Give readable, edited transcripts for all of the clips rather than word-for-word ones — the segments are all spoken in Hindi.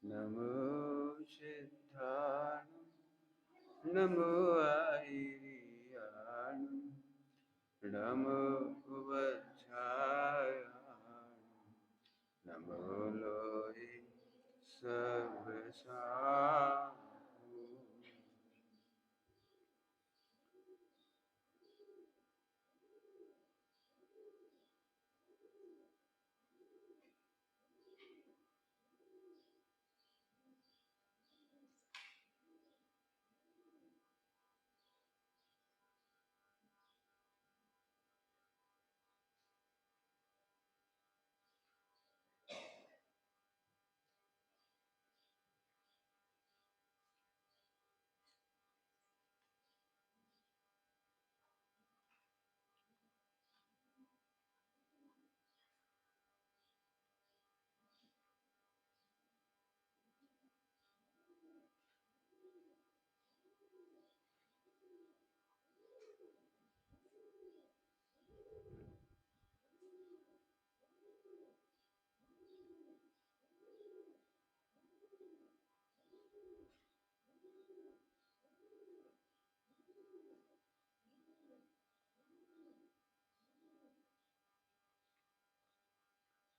नमो सिद्धाणं नमो आयिर्याणं नमो वज्रायाणं नमो लोहि सर्वसाहु।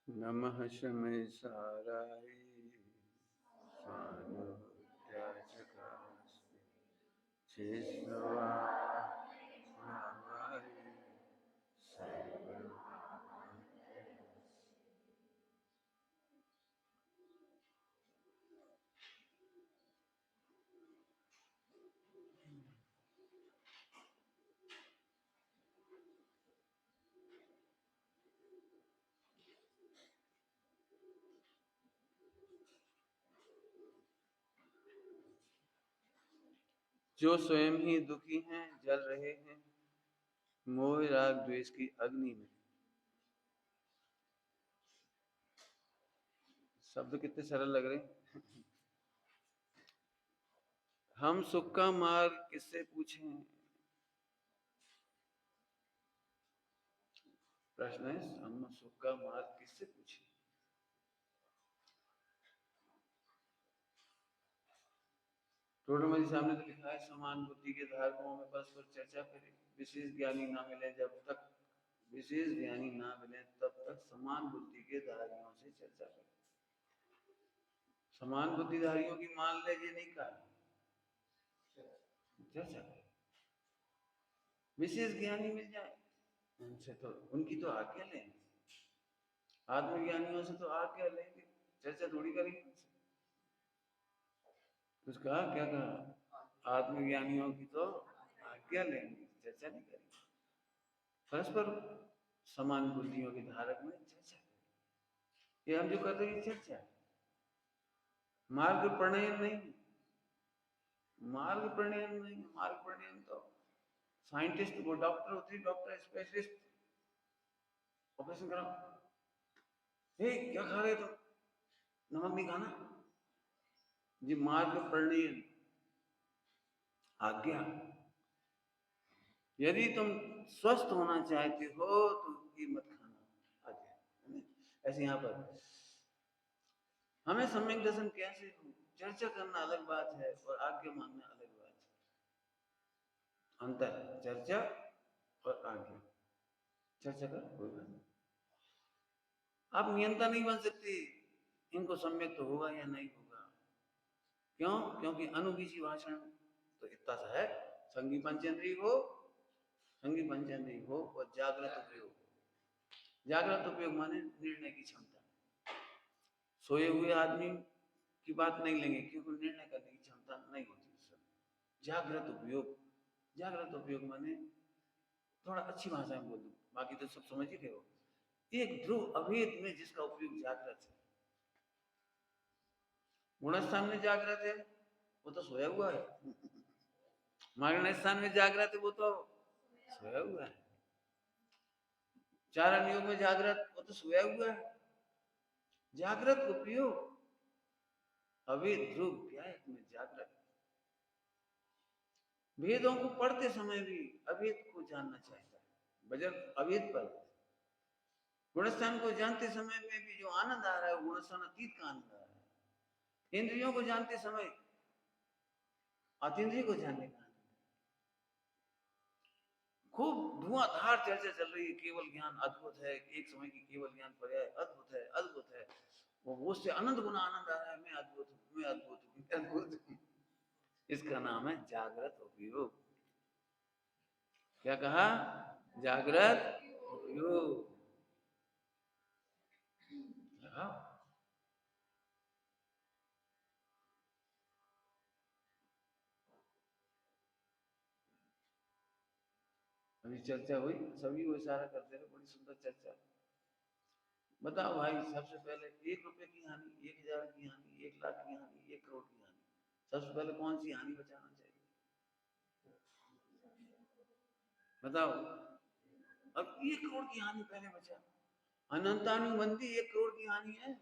नमः शमै साराय स्वानुत्याचकास्ते चेष्टवाय सर्व। जो स्वयं ही दुखी हैं, जल रहे हैं मोह राग द्वेष की अग्नि में। शब्द कितने सरल लग रहे हैं। हम सुख का मार्ग किससे पूछें? प्रश्न है, हम सुख का मार्ग किससे पूछें? टोटल जी सामने तो लिखा है, समान बुद्धि के धारकों में परस्पर चर्चा करें, विशेष ज्ञानी ना मिले जब तक, विशेष ज्ञानी ना मिले तब तक समान बुद्धि के धारियों से चर्चा करें। समान बुद्धिधारियों की मान ले, ये नहीं कहा, चर्चा करें। विशेष ज्ञानी मिल जाए उनसे तो, उनकी तो आज्ञा लेंगे, आत्मज्ञानियों से तो आज्ञा लेंगे, चर्चा थोड़ी करेंगे उनसे। कुछ कहा, क्या कहा? आत्मज्ञानियों की तो आज्ञा लेंगे, चर्चा नहीं करेंगे। परस्पर समान बुद्धियों के धारक में चर्चा करें। ये हम जो कर रहे हैं चर्चा है, मार्ग प्रणयन नहीं, मार्ग प्रणयन नहीं। मार्ग प्रणयन तो साइंटिस्ट, वो डॉक्टर होती है, डॉक्टर स्पेशलिस्ट, ऑपरेशन कराओ, हे क्या खा रहे तुम, नमक नहीं खाना, ये मार्ग प्रणयन, आज्ञा। यदि तुम स्वस्थ होना चाहते हो तो ये मत खाना, आज्ञा। ऐसे यहाँ पर हमें सम्यक दर्शन कैसे हो, चर्चा करना अलग बात है और आज्ञा मांगना अलग बात है। अंतर चर्चा और आज्ञा। चर्चा का कोई बात नहीं, आप नियंता नहीं बन सकते, इनको सम्यक तो होगा या नहीं होगा। क्यों? क्योंकि अनुगीसी भाषण तो इतना सा है, संगी पंचेंद्रिय हो, संगी पंचेंद्रिय हो और जागृत उपयोग। जागृत उपयोग माने निर्णय की क्षमता। सोए हुए आदमी की बात नहीं लेंगे क्योंकि निर्णय करने की क्षमता नहीं होती उस समय। जागृत उपयोग, जागृत उपयोग माने, थोड़ा अच्छी भाषा में बोल दूं, बाकी तो सब समझ ही गए हो। एक ध्रुव अभेद में जिसका उपयोग जागृत है। गुणस्थान में जागृत है, वो तो सोया हुआ है। मारण स्थान में जागृत है, वो तो सोया हुआ है। चारण योग में जागृत, वो तो सोया हुआ है। जागृत उपयोग अभेद ध्रुव व्यायक में जागृत। वेदों को पढ़ते समय भी अभेद को जानना चाहता है, बजर अभेद पर। गुणस्थान को जानते समय में भी जो आनंद आ रहा है, गुणस्थान अतीत का आनंद आ रहा है। इंद्रियों को जानते समय अतीन्द्रिय को जानने का खूब धुआंधार चर्चा चल रही है। केवल ज्ञान अद्भुत है, एक समय की केवल ज्ञान पर्याय अद्भुत है, अद्भुत है। वो उससे अनंत गुना आनंद आ रहा है, मैं अद्भुत हूँ, मैं अद्भुत हूँ, मैं अद्भुत हूँ। इसका नाम है जागृत उपयोग। क्या कहा? जागृत उपयोग। अभी चर्चा हुई, सभी वो इशारा करते रहे, बड़ी सुंदर चर्चा। बताओ भाई, सबसे पहले 1 रुपए की हानि, 1,000 की हानि, 1,00,000 की हानि, 1 करोड़ की हानि, सबसे पहले कौन सी हानि बचाना चाहिए? बताओ। अब 1 करोड़ की हानि पहले बचा। अनंतानुबंधी 1 करोड़ की हानि है।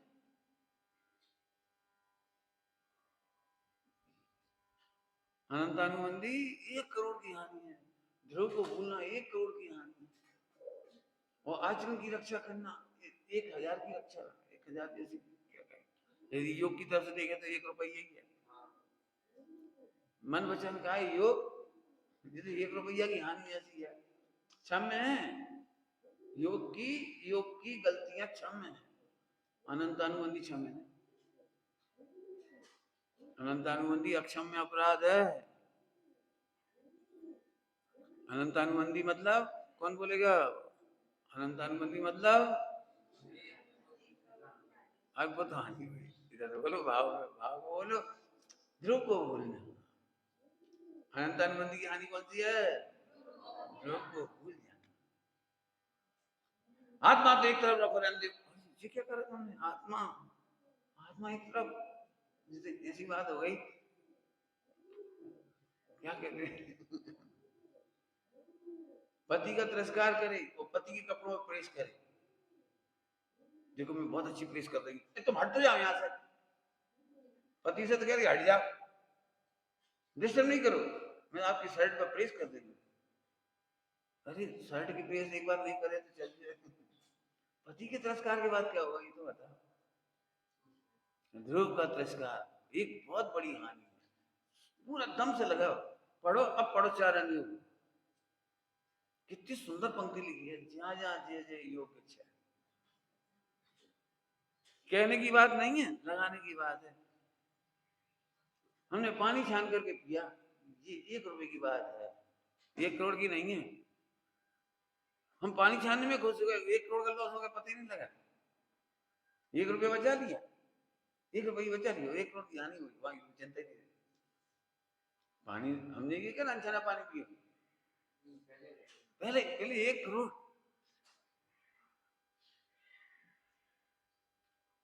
अनंतानुबंधी 1 करोड़ की हानि है। ध्रुव को भूलना 1 करोड़ की हानि है। और आचरण की रक्षा करना 1,000 की रक्षा, 1,000 जैसी क्या कहें, यदि योग की तरफ से देखें तो 1 रुपया ही है। मन वचन का योग, जैसे 1 रुपया की हानि ऐसी है, क्षम्य है। योग की गलतियां क्षम्य है, अनंतानुबंधी क्षम्य है। अनंतानुबंधी अक्षम्य अपराध है। अनंतानुबंधी मतलब कौन बोलेगा? अनंतानुबंधी मतलब अद्भुत हानि हुई। इधर बोलो, भाव भाव बोलो। ध्रुव को भूलना। अनंतानुबंधी की हानि कौन सी है? ध्रुव को भूल जाना। आत्मा तो एक तरफ रखो, रहने ये क्या कर तुमने? आत्मा आत्मा एक तरफ, जैसे ऐसी बात हो गई, क्या कहते हैं, पति का तिरस्कार करे और पति के कपड़ों में प्रेस करे। देखो मैं बहुत अच्छी प्रेस कर रही हूँ, तुम हट तो जाओ यहाँ से। पति से तो कह रही हट जाओ, डिस्टर्ब नहीं करो, मैं आपकी शर्ट पर प्रेस कर देंगे। अरे शर्ट की प्रेस एक बार नहीं करे तो चल जाए, पति के तिरस्कार के बाद क्या होगा ये तो बताओ। ध्रुव का तिरस्कार एक बहुत बड़ी हानि है। पूरा दम से लगाओ, पढ़ो, अब पढ़ो 4 अंग। कितनी सुंदर पंक्ति लिखी है, जहाँ जहाँ जय जय योग इच्छा। कहने की बात नहीं है, लगाने की बात है। हमने पानी छान करके पिया, ये 1 रुपए की बात है, 1 करोड़ की नहीं है। हम पानी छानने में खुश हो गए, 1 करोड़ का लॉस हो गया, पता ही नहीं लगा। 1 रुपया बचा लिया, 1 रुपया बचा लिया, 1 करोड़ की हानि हुई, वहां चिंता ही नहीं। पानी हमने ये क्या अनछाना पानी पिया, पहले पहले 1 करोड़।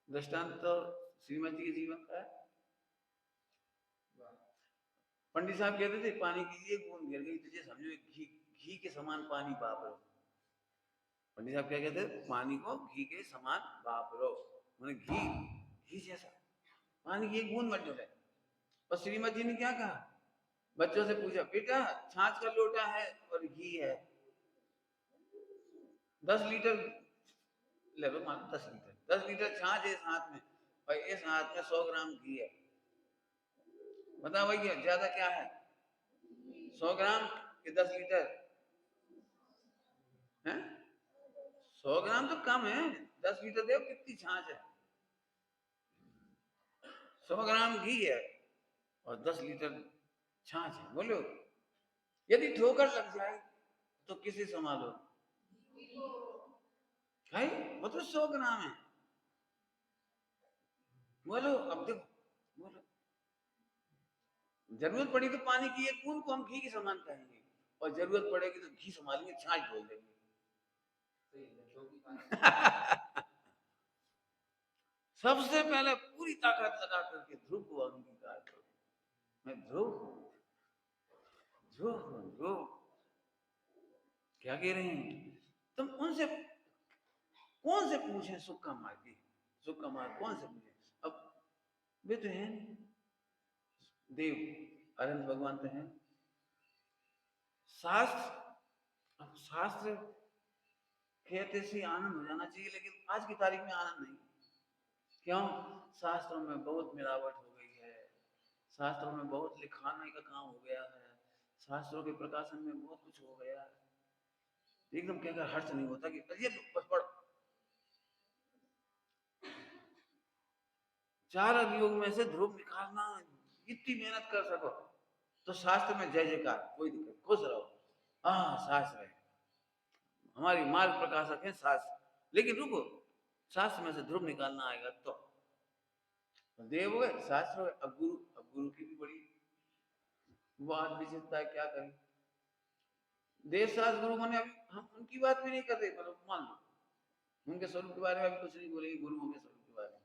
दृष्टांत तो श्रीमती जी के जीवन का है। पंडित साहब कहते थे, पानी की एक बूंद गिर गई तुझे समझो घी, घी के समान पानी बाप रो। पंडित साहब क्या कहते थे? पानी को घी के समान बाप रो, मैंने घी, घी जैसा पानी की एक बूंद मत डोले। और श्रीमती जी ने क्या कहा? बच्चों से पूछा, बेटा छाछ का लोटा है और घी है, 10 लीटर ले लो, मान 10 लीटर, 10 लीटर छाछ है इस हाथ में और इस हाथ में 100 ग्राम घी है। बताओ भैया ज्यादा क्या है, 100 ग्राम कि 10 लीटर है? 100 ग्राम तो कम है, 10 लीटर देखो कितनी छाछ है। 100 ग्राम घी है और 10 लीटर छाछ है। बोलो यदि ठोकर लग जाए तो किसे संभालो? भाई वो तो 100 ग्राम है। बोलो अब देखो, बोलो जरूरत पड़ी तो पानी की एक बूंद को हम घी के समान कहेंगे, और जरूरत पड़ेगी तो घी संभालेंगे, छाछ बोल देंगे। सबसे पहले पूरी ताकत लगा करके ध्रुव को अंगीकार करो, मैं ध्रुव हूं, ध्रुव हूं, ध्रुव। क्या कह रहे हैं तुम? उनसे कौन से पूछे सुख का मार्ग? सुख का मार्ग कौन से पूछे? अब वे तो हैं देव, अनंत भगवान तो हैं। शास्त्र, अब शास्त्र कहते से आनंद हो जाना चाहिए, लेकिन आज की तारीख में आनंद नहीं। क्यों? शास्त्रों में बहुत मिलावट हो गई है, शास्त्रों में बहुत लिखाने का काम हो गया है, शास्त्रों के प्रकाशन में बहुत कुछ हो गया है। एकदम क्या हर्ष नहीं होता कि ये बस पढ़। चार अभियोग में से ध्रुव निकालना, इतनी मेहनत कर सको तो शास्त्र में जय जयकार, कोई दिक्कत, खुश रहो। हाँ शास्त्र है, हमारी मार्ग प्रकाशक है शास्त्र। लेकिन रुको, शास्त्र में से ध्रुव निकालना आएगा तो देव हो गए, शास्त्र हो गए, अब गुरु की भी बड़ी बात विचित्रता है, क्या करें। देव शास्त्र गुरु माने, अभी हम उनकी बात भी नहीं कर रहे, मतलब मान लो उनके स्वरूप के बारे में अभी कुछ नहीं बोलेंगे, गुरुओं के स्वरूप के बारे में।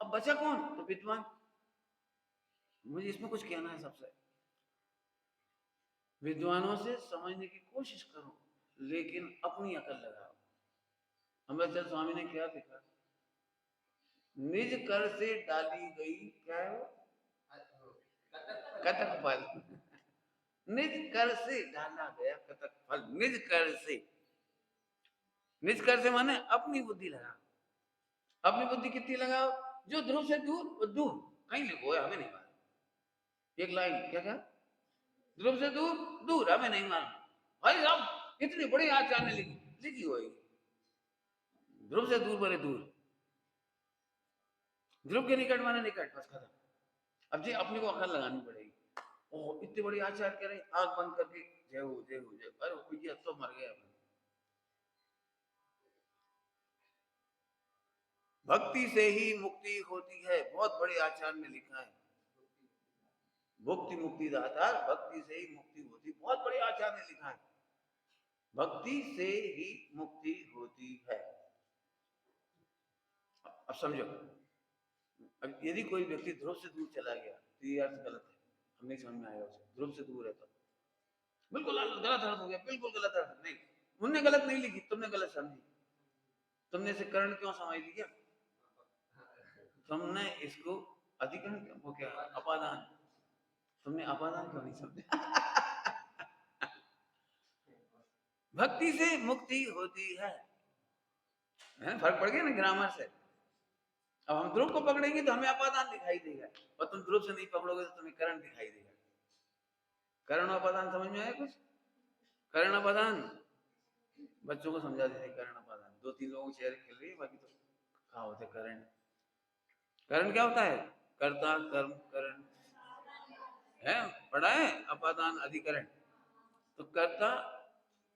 अब बचा कौन? तो विद्वान। मुझे इसमें कुछ कहना है सबसे, विद्वानों से समझने की कोशिश करो, लेकिन अपनी अकल लगाओ। अमृतचंद स्वामी ने क्या लिखा? निज कर से डाली गई, क्या है वो, कटक फल। निज कर से डाला गया कटक फल, निज कर से। निज कर से माने अपनी बुद्धि लगाओ। अपनी बुद्धि कितनी लगाओ? जो ध्रुव से दूर, वो दूर कहीं लिखो है, हमें नहीं मालूम। एक लाइन क्या क्या, ध्रुव से दूर, दूर हमें नहीं मालूम। भाई साहब इतनी बड़ी आचार्य ने लिखी, लिखी होगी, ध्रुव से दूर बड़े दूर, ध्रुव के निकट माने निकट, बस खत्म। अब जी अपने को अकल लगानी पड़ेगी। ओह इतनी बड़ी आचार्य कह रहे, आंख बंद करके जय हो जय हो जय, अरे भैया तो मर गया। भक्ति से ही मुक्ति होती है, बहुत बड़े आचार्य ने लिखा है। भक्ति मुक्ति दाता, भक्ति से ही मुक्ति होती, बहुत बड़े आचार्य ने लिखा है। भक्ति से ही मुक्ति होती है। अब समझो, अब यदि कोई व्यक्ति ध्रुव से दूर चला गया तो ये अर्थ गलत है, हम नहीं समझ में आएगा उसे। ध्रुव से दूर है तो बिल्कुल गलत अर्थ हो गया, बिल्कुल गलत अर्थ नहीं। उनने गलत नहीं लिखी, तुमने गलत समझी। तुमने इसे करण क्यों समझ लिया? तुमने इसको अधिकरण, वो क्या अपादान, तुमने अपादान क्यों नहीं समझा? भक्ति से मुक्ति होती है, फर्क पड़ गया ना ग्रामर से। अब हम ध्रुव को पकड़ेंगे तो हमें अपादान दिखाई देगा, और तुम ध्रुव से नहीं पकड़ोगे तो तुम्हें करण दिखाई देगा। करण अपादान समझ में आया कुछ? करण अपादान बच्चों को समझा देते, करण अपादान। दो तीन लोगों के चेहरे खिल रही है, बाकी तो कहाँ होते करण। करण क्या होता है? कर्ता कर्म करण है, पढ़ा है, अपादान अधिकरण। तो कर्ता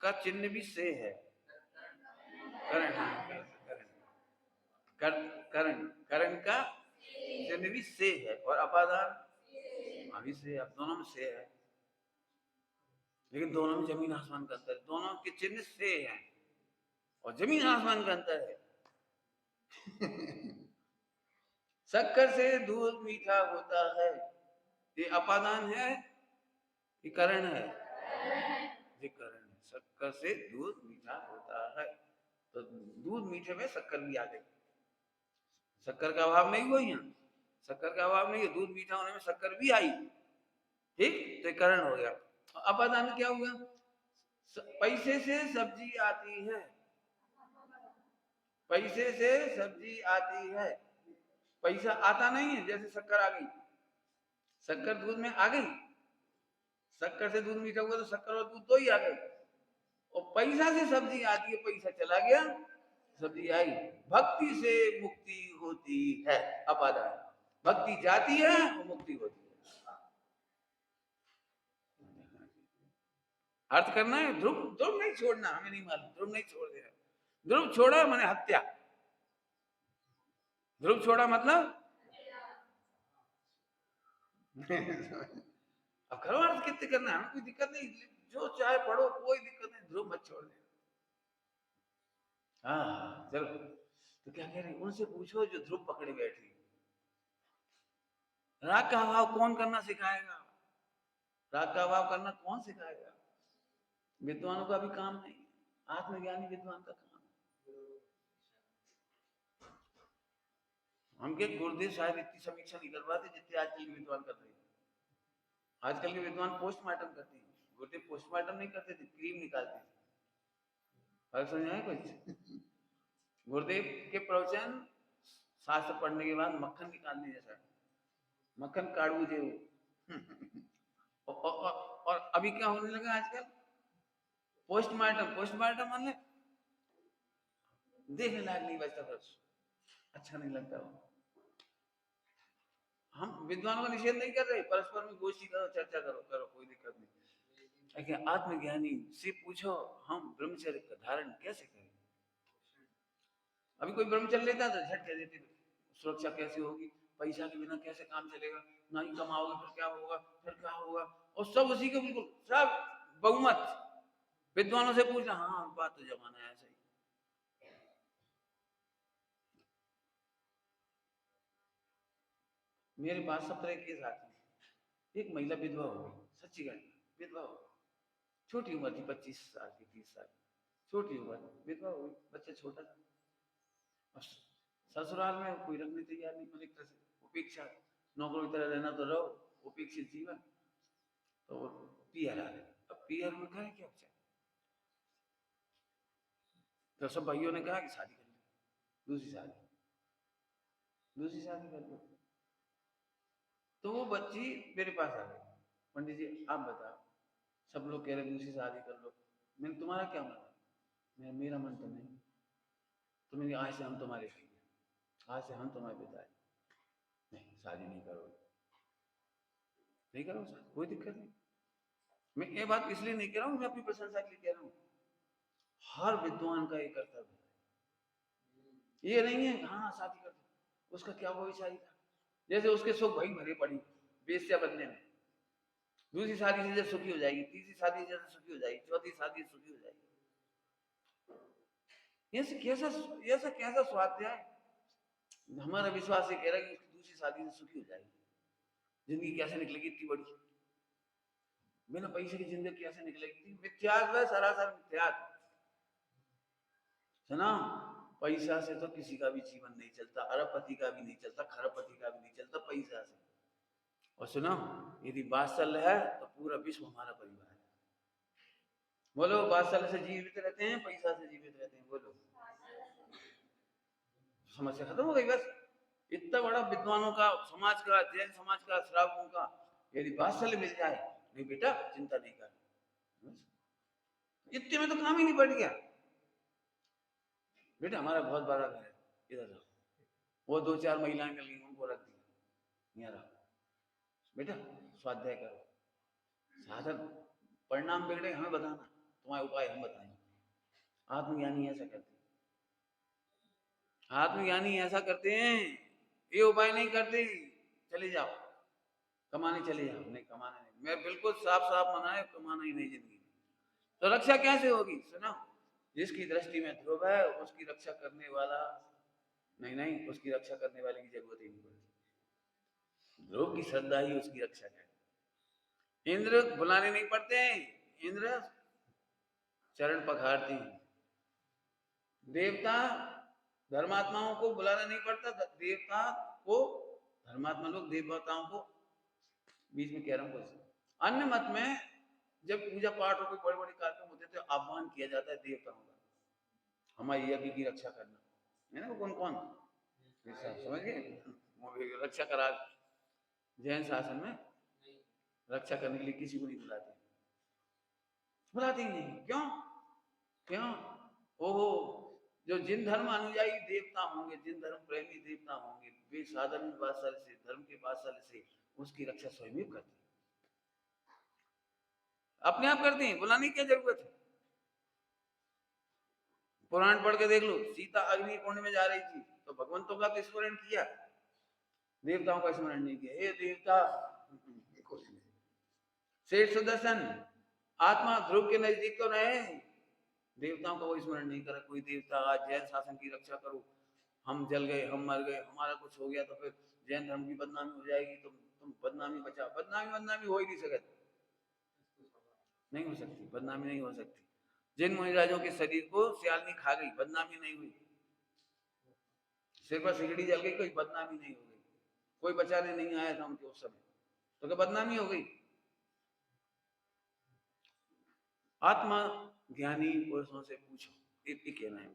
का चिन्ह भी से है, करण, हाँ करण, करण करण का चिन्ह भी से है, और अपादान अभी से, अब दोनों में से है, लेकिन दोनों में जमीन आसमान का अंतर है। दोनों के चिन्ह से हैं और जमीन आसमान का अंतर है। शक्कर से दूध मीठा होता है, ये अपादान है, ये करण है, ये करण है। शक्कर से दूध मीठा होता है, तो दूध मीठे में शक्कर भी आ गई। शक्कर का अभाव नहीं हुआ यहाँ, शक्कर का अभाव नहीं है, दूध मीठा होने में शक्कर भी आई, ठीक, तो करण हो गया। अपादान क्या हुआ? पैसे से सब्जी आती है, पैसे से सब्जी आती है, पैसा आता नहीं है। जैसे शक्कर आ गई, शक्कर दूध में आ गई, शक्कर से दूध मीठा हुआ तो शक्कर और दूध दो ही आ गए, और पैसा से सब्जी आती है, पैसा चला गया सब्जी आई। भक्ति से मुक्ति होती है, अपादान। भक्ति जाती है और मुक्ति होती है। अर्थ करना है, ध्रुव ध्रुव नहीं छोड़ना, हमें नहीं मालूम, ध्रुव नहीं छोड़ देना। ध्रुव छोड़ा मैंने हत्या, ध्रुव छोड़ा मतलब अब करो अर्थ कितने करना, हमें कोई दिक्कत नहीं, जो चाहे पढ़ो, कोई दिक्कत नहीं, ध्रुव मत छोड़ देना। हाँ चलो, तो क्या कह रही, उनसे पूछो जो ध्रुव पकड़े बैठी। राग का अभाव कौन करना सिखाएगा? राग का अभाव करना कौन सिखाएगा? विद्वानों का भी काम नहीं, आत्मज्ञानी विद्वान का काम। हम के गुरुदेव शायद इतनी समीक्षा नहीं कर पाते जितने आजकल के विद्वान कर रहे हैं। आजकल के विद्वान पोस्टमार्टम करते हैं, गुरुदेव पोस्टमार्टम नहीं करते थे, क्रीम निकालते थे। समझ आए कुछ? गुरुदेव के प्रवचन शास्त्र पढ़ने के बाद मक्खन निकालने जैसा है, मक्खन काढ़ू जे और अभी क्या होने लगा आजकल, पोस्टमार्टम। पोस्टमार्टम मतलब देखने लायक नहीं बचता, फिर अच्छा नहीं लगता वो। हम विद्वानों का निषेध नहीं कर रहे, परस्पर में गोष्ठी करो, चर्चा करो, करो, कोई दिक्कत नहीं, लेकिन आत्मज्ञानी से पूछो हम ब्रह्मचर्य का धारण कैसे करें। अभी कोई ब्रह्मचर्य लेता है तो झट कह देते सुरक्षा कैसे होगी, पैसा के बिना कैसे काम चलेगा, ना ही कमाओगे फिर क्या होगा, फिर क्या होगा, और सब उसी के बिल्कुल सब बहुमत विद्वानों से पूछना, हाँ बात तो जमाना है ऐसा ही। मेरे पास सब तरह के साथी, एक महिला विधवा हो गई, सच्ची घटना, विधवा हो गई, छोटी उम्र थी, 25 साल की, 30 साल, छोटी उम्र, विधवा हो गई, बच्चा छोटा था, ससुराल में कोई रखने तैयार नहीं, मतलब तरह से उपेक्षा, नौकरों की तरह रहना तो रहो, उपेक्षित जीवन, तो पीहर आ गए। अब पीहर में करें क्या बच्चा, तो सब भाइयों ने कहा कि शादी कर लो, दूसरी शादी, दूसरी शादी कर लो। तो वो बच्ची मेरे पास आ गई, पंडित जी आप बताओ, सब लोग कह रहे दूसरी शादी कर लो, मैंने तुम्हारा क्या मन है, मैं मेरा मन तो नहीं, तो मैंने आज से हम तुम्हारे भाई, आज से हम तुम्हारे पिता है, नहीं शादी नहीं करोगे, नहीं करो शादी, कोई दिक्कत नहीं। मैं ये बात इसलिए नहीं कह रहा हूँ, मैं अपनी प्रशंसा के लिए कह रहा हूँ, हर विद्वान का एक कर्तव्य है, ये नहीं है हाँ शादी कर दो, उसका क्या वो शादी था, जैसे उसके सुख भाई भरे पड़ी बेस्या बनने में, दूसरी शादी से जैसे सुखी हो जाएगी, तीसरी शादी से जैसे सुखी हो जाएगी, चौथी शादी से सुखी हो जाएगी, ऐसे कैसा, ऐसा कैसा स्वाध्याय। हमारा विश्वास ये कह रहा है कि उसकी दूसरी शादी से सुखी हो जाएगी, जिंदगी कैसे निकलेगी इतनी बड़ी, बिना पैसे की जिंदगी कैसे निकलेगी, मिथ्यात्व है, सरासर मिथ्यात्व। सुना, पैसा से तो किसी का भी जीवन नहीं चलता, अरबपति का भी नहीं चलता, खरबपति का भी नहीं चलता, पैसा से। और सुनो, यदि वात्सल्य है तो पूरा विश्व हमारा परिवार है। बोलो वात्सल्य से जीवित रहते हैं, पैसा से जीवित रहते हैं, बोलो, समस्या खत्म हो गई बस। इतना बड़ा विद्वानों का, समाज का, जैन समाज का, श्रावकों का, यदि वात्सल्य मिल जाए, नहीं बेटा चिंता नहीं कर, इतने में तो काम ही नहीं बढ़ गया। बेटा हमारा बहुत बड़ा घर है, इधर वो 2-4 महिलाएं मिल गई, उनको रख दिया, यहाँ रखो बेटा, स्वाध्याय करो, साधन परिणाम बिगड़े हमें बताना, तुम्हारे उपाय हम बताएंगे। आत्मज्ञानी ऐसा करते हैं, आत्मज्ञानी ऐसा करते हैं, ये उपाय नहीं करते चले जाओ कमाने चले जाओ, नहीं कमाना नहीं, मैं बिल्कुल साफ साफ मना है, कमाना ही नहीं जिंदगी में, तो रक्षा कैसे होगी। सुनो, जिसकी दृष्टि में ध्रुव है उसकी रक्षा करने वाला नहीं, नहीं उसकी रक्षा करने वाले की जरूरत ही नहीं पड़ती, ध्रुव की श्रद्धा ही उसकी रक्षा करे। इंद्र बुलाने नहीं पड़ते, इंद्र चरण पखारते हैं, देवता धर्मात्माओं को बुलाना नहीं पड़ता, देवता को धर्मात्मा लोग देवताओं को, बीच में कह रहा हूँ कुछ, अन्य मत में जब पूजा पाठ और कोई बड़े बड़े कार्यक्रम होते तो आह्वान किया जाता है देवताओं का, हमारी यज्ञ की रक्षा करना है ना, कौन कौन समझ गए, रक्षा करा, जैन शासन में रक्षा करने के लिए किसी को नहीं बुलाते, बुलाते ही नहीं, क्यों क्यों, ओहो, जो जिन धर्म अनुयायी देवता होंगे, जिन धर्म प्रेमी देवता होंगे, वे साधन वात्सल्य से, धर्म के वात्सल्य से उसकी रक्षा स्वयं ही करते हैं, अपने आप करते हैं, बुलाने की क्या जरूरत है। पुराण पढ़ के देख लो, सीता अग्नि कुंड में जा रही थी तो भगवंतों का तो स्मरण किया, देवताओं का स्मरण नहीं किया, हे देवता, शेष सुदर्शन आत्मा ध्रुव के नजदीक तो रहे, देवताओं का वो स्मरण नहीं करा, कोई देवता आज जैन शासन की रक्षा करो, हम जल गए, हम मर गए, हमारा कुछ हो गया तो फिर जैन धर्म की बदनामी हो जाएगी, तुम बदनामी बचाओ, बदनामी हो ही नहीं सकती, नहीं हो सकती, बदनामी नहीं हो सकती। जिन मुनिराजों के शरीर को सियालनी खा गई, बदनामी नहीं हुई, सिर पर सिगड़ी जल गई, कोई बदनामी नहीं हो गई, कोई बचाने नहीं आया था उनके उस समय, तो क्या बदनामी हो गई। आत्मा ज्ञानी पुरुषों से पूछो, इतनी कहना है।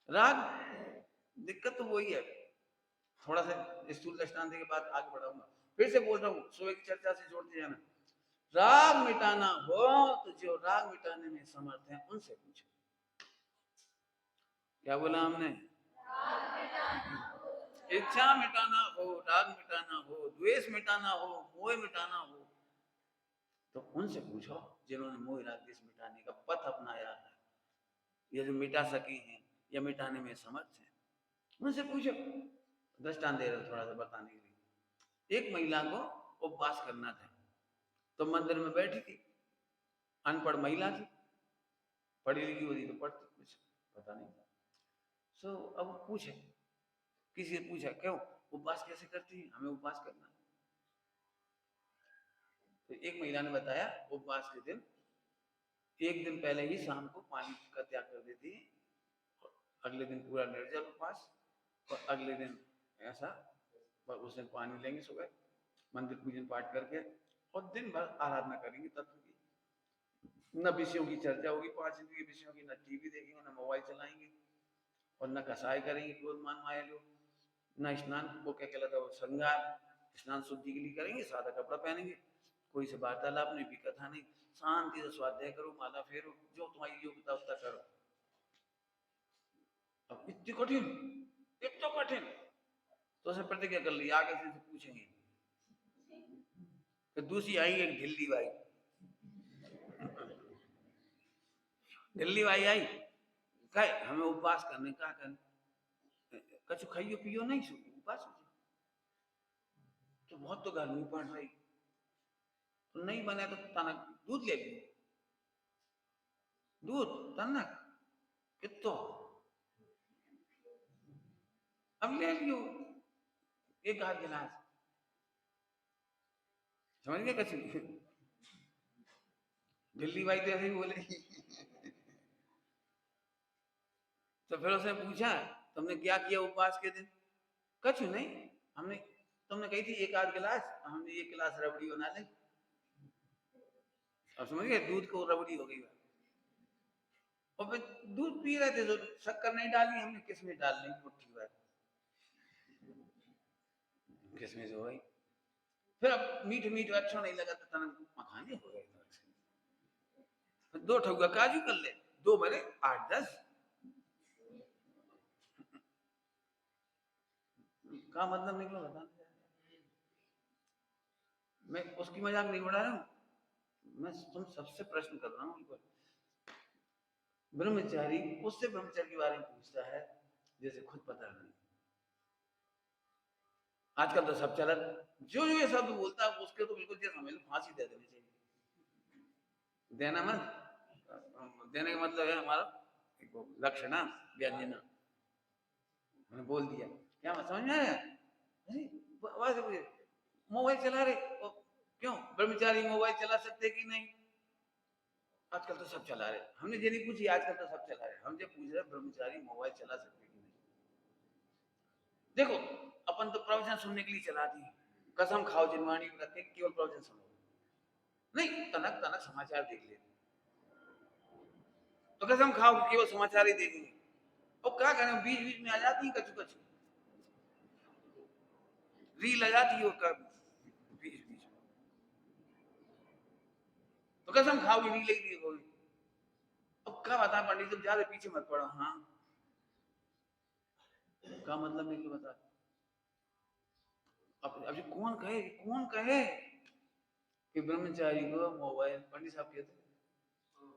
राग दिक्कत तो वही है, थोड़ा सा स्थूल दृष्टांत के बाद आगे बढ़ाऊंगा। फिर से बोल रहा हूँ, सुबह की चर्चा से जोड़ते जाना। राग मिटाना हो तो जो राग मिटाने में समर्थ है उनसे पूछो। क्या बोला हमने? इच्छा मिटाना हो, राग मिटाना हो, द्वेष मिटाना हो, मोह मिटाना हो, तो उनसे पूछो जिन्होंने मोह राग द्वेष मिटाने का पथ अपनाया है, ये जो मिटा सके हैं या मिटाने में समर्थ है, उनसे पूछो। दृष्टांत दे रहे थोड़ा सा बताने के लिए। एक महिला को उपवास करना था, तो मंदिर में बैठी थी, अनपढ़ महिला थी, पढ़ी लिखी होती तो पढ़ती, कुछ पता नहीं था। सो अब पूछे, किसी से पूछा, क्यों उपवास कैसे करती है, हमें उपवास करना। तो एक महिला ने बताया, उपवास के दिन एक दिन पहले ही शाम को पानी का त्याग कर देती है, अगले दिन पूरा निर्जल उपवास, और अगले दिन ऐसा, उस दिन पानी लेंगे सुबह, मंदिर पूजन पाठ करके, और दिन भर आराधना करेंगे तत्व की। न विषयों की चर्चा होगी, 5 इंद्रिय विषयों की, न टीवी देखेंगे, न मोबाइल चलाएंगे, और न कसाई करेंगे क्रोध मान माया लोग, न स्नान, वो क्या कहलाता है श्रृंगार, स्नान शुद्धि के लिए करेंगे, सादा कपड़ा पहनेंगे, कोई से वार्तालाप नहीं, भी कथा नहीं, शांति से स्वाध्याय करो, माला फेरो, जो तुम्हारी योग्यता उतना करो। अब इतनी कठिन, इतना कठिन, तो उसे प्रतिज्ञा कर ली, आगे से पूछेंगे। फिर दूसरी आई एक ढिल्ली बाई, ढिल्ली बाई आई, कहे हमें उपवास करने का करने, कछु खाइयो पियो नहीं, उपवास हो, तो बहुत तो गर्मी पड़ रही, तो नहीं बने तो तनक दूध ले लियो, दूध तनक कितो, अब ले लियो एक आध गिलास, समझ गए कछु? दिल्ली भाई तो ऐसे ही बोलेगी। तो फिर उसने पूछा, तुमने क्या किया उपवास के दिन? कछु नहीं, हमने, तुमने कही थी एक आध गिलास, हमने एक गिलास रबड़ी बना ली। अब समझ गए, दूध को रबड़ी हो गई। और फिर दूध पी रहे थे तो शक्कर नहीं डाली हमने, किसमें डाल ली मुट्ठी भर, किसमें से हो गई। फिर अब मीठ मीठ अच्छा नहीं लगा तो तनक मखाने हो गए, दो ठगुआ काजू कर ले, दो बने 8-10, का मतलब निकला बता। मैं उसकी मजाक नहीं उड़ा रहा हूँ, मैं तुम सबसे प्रश्न कर रहा हूँ। ब्रह्मचारी उससे ब्रह्मचर्य के बारे में पूछता है जैसे खुद पता नहीं। आजकल तो सब चलन, जो जो ये शब्द बोलता है उसके तो बिल्कुल जैसे हमें फांसी दे देनी चाहिए। देना मत, देने का मतलब है हमारा लक्ष्य ना, व्यंजना, मैंने बोल दिया, क्या मत समझ में आया? अरे मोबाइल चला रहे, क्यों ब्रह्मचारी मोबाइल चला सकते कि नहीं? आजकल तो सब चला रहे, हमने ये नहीं पूछी, आजकल तो सब चला रहे, हम जब पूछ रहे ब्रह्मचारी मोबाइल चला सकते कि नहीं। देखो अपन तो प्रवचन सुनने के लिए चलाती है, कसम खाओ जिनवाणी रखे केवल प्रवचन सुनो, नहीं तनक तनक समाचार देख लेते, तो कसम खाओ केवल समाचार ही देखेंगे, और क्या करें बीच बीच में आ जाती है कछु कछु रील आ जाती है, बीच बीच में, तो कसम खाओ रील ही देखोगे। अब क्या बता पंडित तुम ज्यादा पीछे मत पड़ो। हाँ क्या मतलब नहीं बता, अब कौन कहे कि ब्रह्मचारी को मोबाइल, पंडित साहब कहते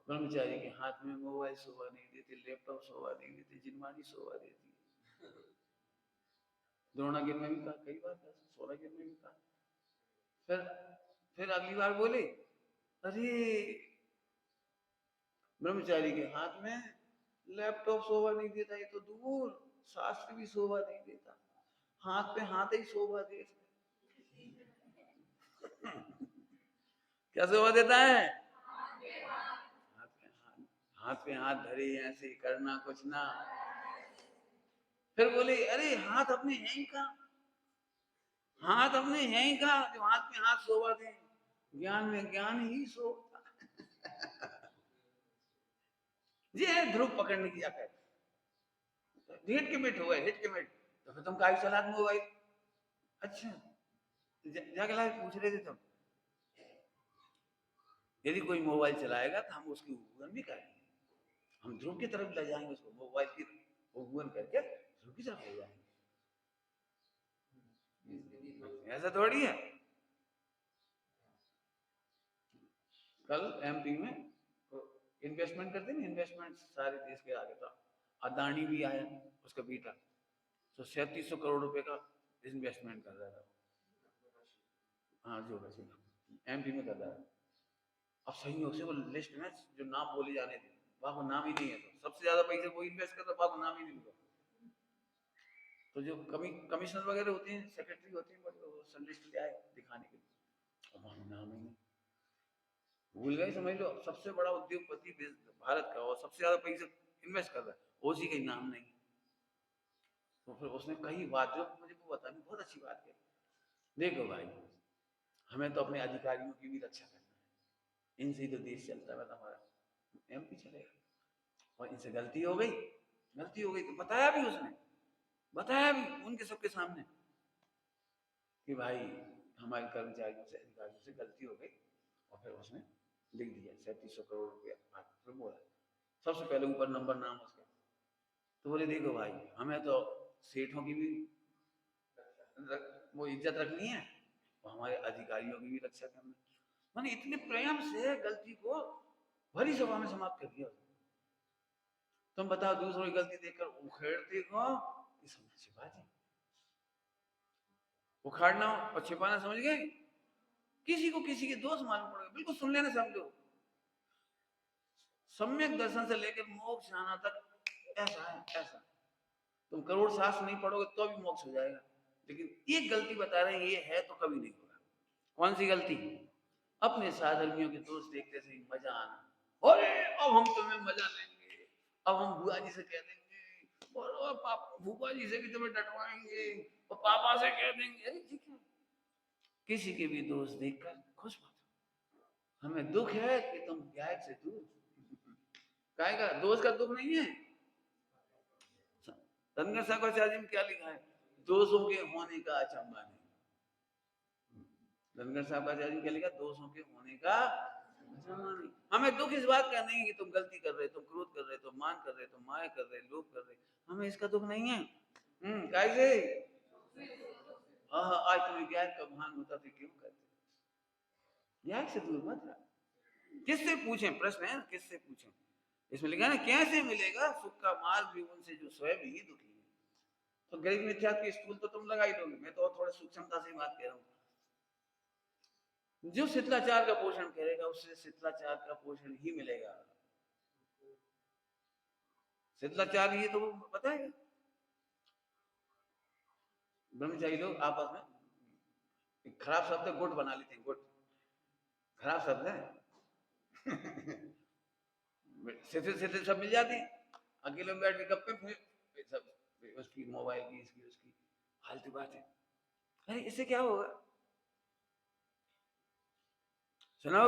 ब्रह्मचारी के हाथ में मोबाइल शोभा नहीं देते, लैपटॉप शोभा नहीं देते, जिनवानी शोभा देती है। द्रोणागिर में भी कहा, कई बार कहा, सोनागिर में भी कहा। फिर अगली बार बोले, अरे ब्रह्मचारी के हाथ में लैपटॉप शोभा नहीं देता, ये तो दूर, शास्त्र भी शोभा नहीं देता, हाथ पे हाथ ही शोभा देता। क्या शोभा देता है? हाथ पे हाथ धरे ऐसे करना कुछ ना। फिर बोले अरे हाथ अपने हैं ही कहाँ, हाथ अपने हैं ही कहाँ जो हाथ पे हाथ शोभा दे, ज्ञान में ज्ञान ही शोभा। ये है ध्रुव पकड़ने की अकल, हिट के मिट हुआ, हिट के मिट, तो फिर तुम काहे चला मोबाइल? अच्छा, जाके ला पूछ रहे थे तुम। यदि कोई मोबाइल चलाएगा तो हम उसकी उपगन भी करेंगे, हम ध्रुव की तरफ ले जाएंगे उसको, मोबाइल की उपगन करके ध्रुव की तरफ ले जाएंगे। ऐसा थोड़ी है। कल एमपी में इन्वेस्टमेंट करते हैं, इन्वेस्टमेंट सारे देश के आगे था, अदानी भी आया, उसका बेटा, तो 3700 करोड़ रुपए का इन्वेस्टमेंट कर रहा था। हाँ जो एमपी में कर रहा है। अब संयोग से वो लिस्ट में जो नाम बोले जाने थे वहां को नाम ही नहीं है, तो सबसे ज्यादा पैसे वो इन्वेस्ट कर रहा, वहां को नाम ही नहीं होगा। तो जो कमिश्नर वगैरह होते हैं, सेक्रेटरी होते हैं, वो लिस्ट ले आए दिखाने के लिए, और वहां नाम ही नहीं, भूल गए। समझ लो सबसे बड़ा उद्योगपति भारत का और सबसे ज्यादा पैसे इन्वेस्ट कर रहा है, उसी का नाम नहीं। तो फिर उसने कही बात जो मुझे वो बतानी बहुत अच्छी बात कही, देखो भाई हमें तो अपने अधिकारियों की भी रक्षा करना है, इनसे ही तो देश चलता है, हमारा एमपी चलेगा। और इनसे गलती हो गई, गलती हो गई तो बताया भी उसने, बताया भी उनके सबके सामने कि भाई हमारे कर्मचारियों से, अधिकारियों से गलती हो गई। और फिर उसने लिख दिया 3700 करोड़ रुपया, फिर बोला सबसे पहले ऊपर नंबर नाम उसका। तो बोले देखो भाई हमें तो सेठों की भी वो इज्जत रखनी है और हमारे अधिकारियों की भी रक्षा करनी। मैंने इतने प्रेम से गलती को भरी सभा में समाप्त कर दिया। तुम बताओ दूसरों की गलती देखकर उखेड़ते हो कि समझ बात है। उखाड़ना और छिपाना समझ गए, किसी को किसी के दोष मालूम पड़ेगा, बिल्कुल सुन लेना, समझो सम्यक दर्शन से लेकर मोक्ष आना तक ऐसा है, ऐसा तुम करोड़ शास्त्र नहीं पढ़ोगे तो भी मोक्ष हो जाएगा, लेकिन एक गलती बता रहे हैं ये है तो कभी नहीं होगा। कौन सी गलती? अपने साधर्मियों के दोष देखते से मजा आना, अरे अब हम तुम्हें मजा लेंगे, अब हम बुआ जी से कह देंगे, और भूपा जी से भी तुम्हें डटवाएंगे, और पापा से कह देंगे। अरे ठीक है, किसी के भी दोष देखकर खुश मत हो, हमें दुख है कि तुम ज्ञान से दूर। काय का दोष का दुख नहीं है। धनगर साहबाचार्य में क्या लिखा है? दोषों के होने का अचंभा नहीं। धनगर साहबाचार्य में क्या लिखा? दोषों के होने का अचंभा नहीं। हमें दुख इस बात का नहीं कि तुम गलती कर रहे, तुम क्रोध कर रहे, तुम मान कर रहे, तुम माया कर रहे, लोभ कर रहे, हमें इसका दुख नहीं है। कैसे? आज तुम्हें ज्ञान का भान होता तो क्यों करते? ज्ञान से दूर मत रहो। किससे पूछें? प्रश्न है किससे पूछें। इसमें लिखा है ना, कैसे मिलेगा सुख का मार्ग भी उनसे जो स्वयं ही दुखी है। तो गरीब मिथ्या की स्कूल तो तुम लगा ही दोगे, मैं तो और थोड़े सूक्ष्मता से बात कह रहा हूँ। जो शिथिलाचार का पोषण करेगा उससे शिथिलाचार का पोषण ही मिलेगा। शिथिलाचार ये तो बताएगा। ब्रह्मचारी लोग आपस में खराब शब्द है, गुट बना लेते हैं, गुट खराब शब्द है। शिथिल शिथिल सब मिल जाते हैं, अकेले में बैठ के गप्पे फिर सब उसकी मोबाइल की, इसकी उसकी फालतू बात है। अरे इससे क्या होगा? सुनो,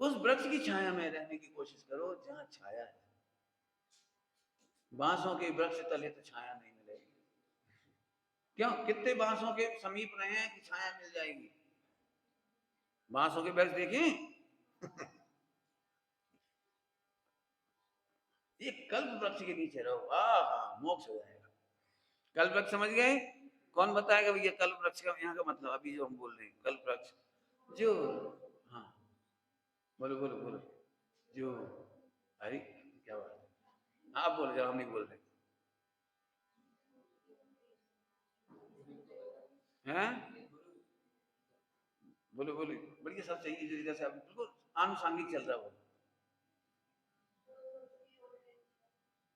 उस वृक्ष की छाया में रहने की कोशिश करो जहां छाया है। बांसों के वृक्ष तले तो छाया नहीं मिलेगी। क्यों? कितने बांसों के समीप रहे हैं कि छाया मिल जाएगी? बांसों के वृक्ष देखें। ये कल्प वृक्ष के नीचे रहो, मोक्ष हो जाएगा। कल्प वृक्ष समझ गए? कौन बताएगा भैया कल्प वृक्ष का यहाँ का मतलब? अभी जो हम बोल रहे हैं कल्प वृक्ष, जो, हाँ बोलो बोलो बोलो, जो, अरे क्या बात है, आप बोलो जब हम नहीं बोल रहे हैं। बोलो बोलो, बढ़िया सब चाहिए जो इधर से आप बिल्कुल आनुषांगिक चल रहा हो।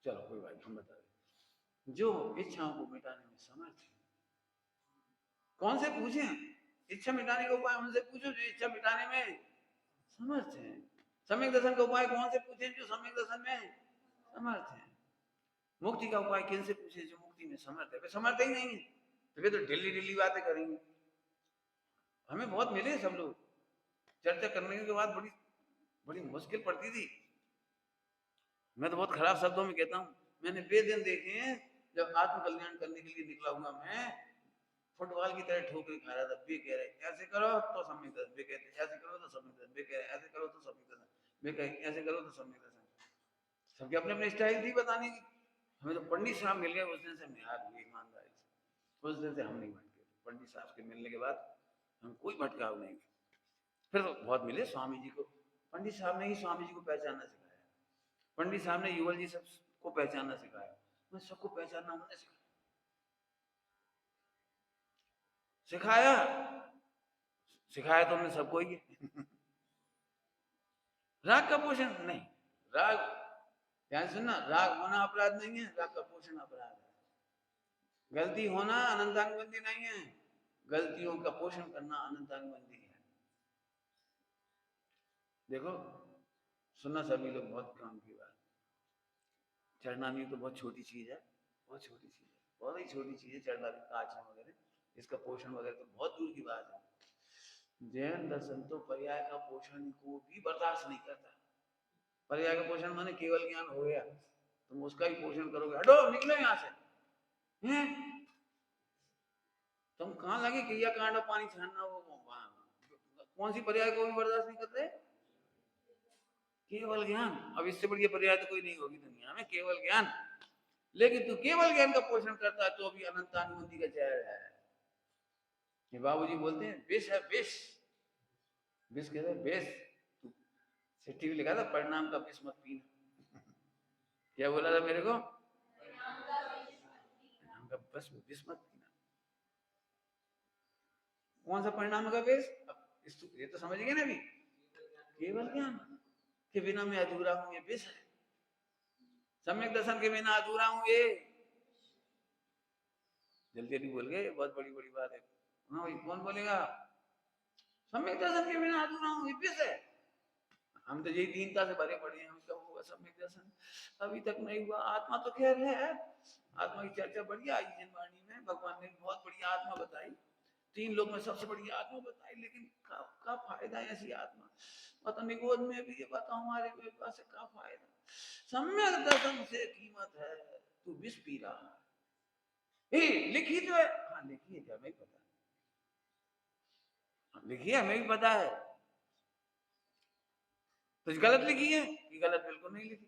चलो कोई बात, हम बता रहे जो इच्छाओं को मिटाने में समर्थ है। कौन से पूछे? इच्छा मिटाने का उपाय उनसे पूछो जो इच्छा मिटाने में समर्थ है। सम्यक दर्शन का उपाय कौन से पूछे? जो सम्यक दर्शन में समर्थ है। मुक्ति का उपाय किन से पूछे? जो मुक्ति में समर्थ है। वे समर्थ ही नहीं है तो वे तो ढिल्ली ढिल्ली बातें करेंगे। हमें बहुत मिले सब लोग, चर्चा करने के बाद बड़ी बड़ी मुश्किल पड़ती थी। मैं तो बहुत खराब शब्दों में कहता हूँ, मैंने वे दिन देखे हैं जब आत्मकल्याण करने के लिए निकला हुआ मैं फुटबॉल की तरह ठोकरी खा रहा था। वे कह रहे ऐसे करो तो सम्यक दर्शन, वे कहते ऐसे करो तो सम्यक दर्शन, वे कह रहे ऐसे करो तो सम्यक दर्शन, वे कह ऐसे करो तो सम्यक दर्शन। सबके अपने अपने स्टाइल थी बताने की। हमें तो पंडित साहब मिल गए उस दिन से हम याद हुए ईमानदारी से। उस दिन से हम नहीं भटके। पंडित साहब के मिलने के बाद हम कोई भटकाव नहीं। फिर तो बहुत मिले स्वामी जी को। पंडित साहब ने ही स्वामी जी को पहचानना सिखाया। पंडित साहब ने युगल जी सबको पहचानना सिखाया। मैं सबको पहचानना उन्होंने सिखाया। सिखाया तो हमने सबको ही राग का पोषण नहीं। राग ध्यान सुनना, राग होना अपराध नहीं है, राग का पोषण अपराध है। गलती होना अनंतानुबंधी नहीं है, गलतियों का पोषण करना अनंतानुबंधी है। देखो सुनना सभी लोग, बहुत काम की बात। चरणामी तो बहुत छोटी चीज है, बहुत छोटी चीज है, बहुत ही छोटी चीज है चरणामी, कांच वगैरह, इसका पोषण वगैरह तो बहुत दूर की बात है। जैन दर्शन तो पर्याय का पोषण को भी बर्दाश्त नहीं करता। पर्याय का पोषण माने केवल ज्ञान हो गया, तुम उसका ही पोषण करोगे, हटो निकलो यहां से। हैं तुम कहां लगे क्रिया कांड और पानी छानना, वो कौन सी पर्याय को भी बर्दाश्त नहीं करते? केवल ज्ञान। अब इससे बढ़िया पर्याय तो कोई नहीं होगी दुनिया में, केवल ज्ञान। लेकिन तू केवल ज्ञान का पोषण करता है तो भी अनंतानुबंधी का जहर है। ये बाबूजी बोलते हैं विष है, विष। विष कहते हैं विष। चिट्ठी भी लिखा था, परिणाम का विष मत पीना। क्या बोला था मेरे को? परिणाम का बस विष मत पीना। कौन सा परिणाम का विष? ये तो समझ गए ना अभी। केवल ज्ञान के बिना मैं अधूरा हूं, ये विष है। सम्यक दर्शन के बिना अधूरा हूं, ये जल्दी जल्दी बोल गए, बहुत बड़ी बड़ी बात है। हाँ भाई कौन बोलेगा? सम्यक दर्शन के बिना अधूरा हूं, ये विष है। हम तो यही दीनता से भरे पड़े हैं, हम क्या होगा सम्यक दर्शन, अभी तक नहीं हुआ। आत्मा तो खैर है, आत्मा की चर्चा बढ़िया आई जिन वाणी में, भगवान ने बहुत बढ़िया आत्मा बताई, 3 लोग में सबसे बढ़िया आत्मा बताई। लेकिन का फायदा ऐसी आत्मा? पता निगोद में भी ये बताओ हमारे पास से का फायदा? सम्यक दर्शन से कीमत है, तू विष पी रहा है। लिखी तो है, हाँ लिखी है, क्या हमें पता है, लिखी है हमें भी पता है। तो गलत लिखी है कि गलत? बिल्कुल नहीं लिखी,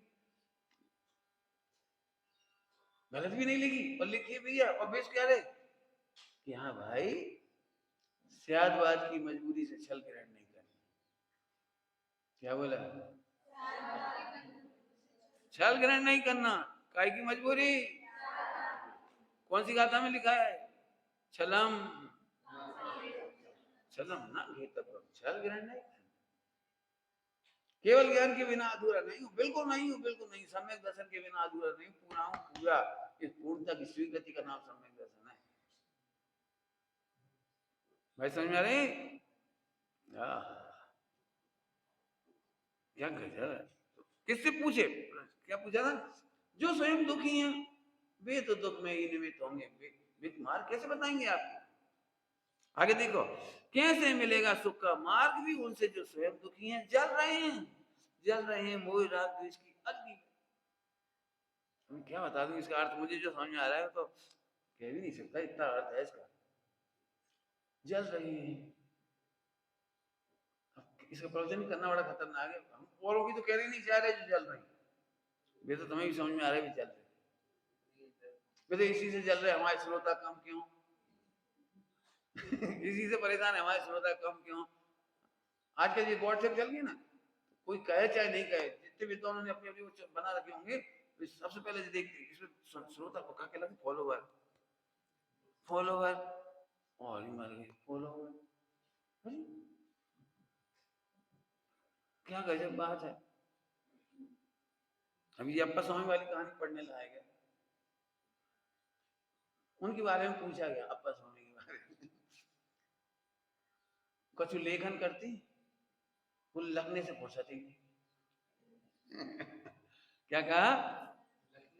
गलत भी नहीं लिखी और लिखी भी है। और बेस क्या रहे कि हाँ भाई स्यादवाद की मजबूरी से छल ग्रहण नहीं करनी। क्या बोला? छल ग्रहण नहीं करना। काय की मजबूरी? कौन सी गाथा में लिखा है? छलम छलम ना घेतव्यम, छल ग्रहण नहीं। केवल ज्ञान के बिना अधूरा नहीं हूं, बिल्कुल नहीं हूं, बिल्कुल नहीं। सम्यक दर्शन के बिना अधूरा नहीं, पूरा हूं, पूरा। इस पूर्णता की स्वीकृति का नाम सम्यक दर्शन है। भाई समझ में आ रही? क्या गजब है। किससे पूछे? क्या पूछा था? जो स्वयं दुखी हैं वे तो दुख में ही निमित्त होंगे। वे मार्ग कैसे बताएंगे आपको? आगे देखो, कैसे मिलेगा सुख का मार्ग भी उनसे जो स्वयं दुखी हैं, जल रहे हैं, जल रहे हैं मोह राग द्वेष की अग्नि में। मैं क्या बता दूं इसका अर्थ, मुझे जो समझ में आ रहा है तो कह भी नहीं सकता, इतना अर्थ है इसका। जल रहे हैं, इसका प्रवचन करना बड़ा खतरनाक है। हम औरों की तो कह रहे नहीं जा रहे जो जल रहे हैं, वे तो तुम्हें भी समझ में आ रहा है भी जल रहे, वे तो इसी से जल रहे। हमारे श्रोता कम क्यों? इसी से परेशान है हमारे श्रोता कम क्यों? आजकल ये व्हाट्सएप चल गई ना, कोई कहे चाहे नहीं कहे, जितने विद्वानों ने अपनी अपनी बना रखे होंगे, तो सबसे पहले देखते इसमें श्रोता को क्या लगे, फॉलोवर, फॉलोवर, और ही मर गए फॉलोवर। क्या गजब बात है। अभी ये अप्पा स्वामी वाली कहानी पढ़ने लायक है। उनके बारे में पूछा गया, अप्पा स्वामी के बारे में। कुछ लेखन करती, वो लगने से फुर्सत ही नहीं। क्या कहा?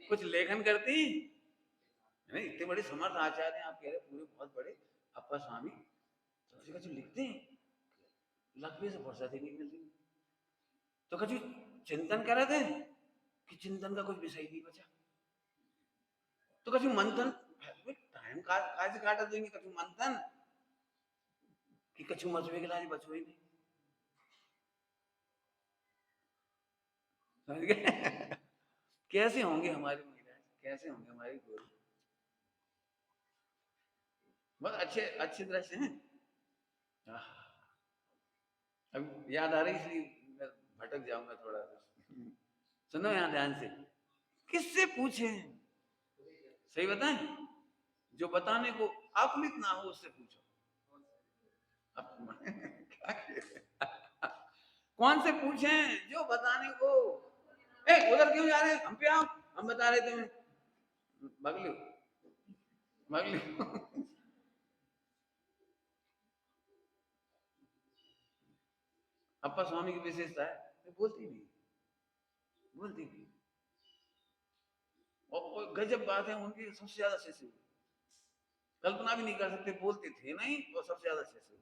कुछ लेखन करती नहीं, इतने बड़े समर्थ आचार्य हैं आप कह रहे पूरे, बहुत बड़े अप्पा स्वामी, तो कुछ लिखते हैं, लगने से फुर्सत ही नहीं मिलती। तो कुछ चिंतन कर रहे थे कि चिंतन का कुछ विषय नहीं बचा। तो कछु मंथन टाइम का से काटा देंगे कछु मंथन कि कछु मचवे के लाज बचो ही नहीं। समझ गए? कैसे होंगे हमारी महिलाएं, कैसे होंगे हमारी गोरी? बहुत अच्छे अच्छे दृश्य हैं। अब याद आ रही इसलिए मैं भटक जाऊंगा थोड़ा सा। सुनो यहाँ ध्यान से, किससे पूछे? सही बताएं, जो बताने को आकुलित ना हो उससे पूछो। कौन से पूछे? जो बताने को, ए उधर क्यों जा रहे हैं, हम पे आओ, हम बता रहे तुम्हें। बगलू बगलू अप्पा स्वामी की विशेषता है, वो बोलती नहीं, बोलती नहीं। और गजब बात है, उनकी सबसे ज्यादा शिष्य हुए, कल्पना भी नहीं कर सकते, बोलते थे नहीं और सबसे ज्यादा शिष्य हुए।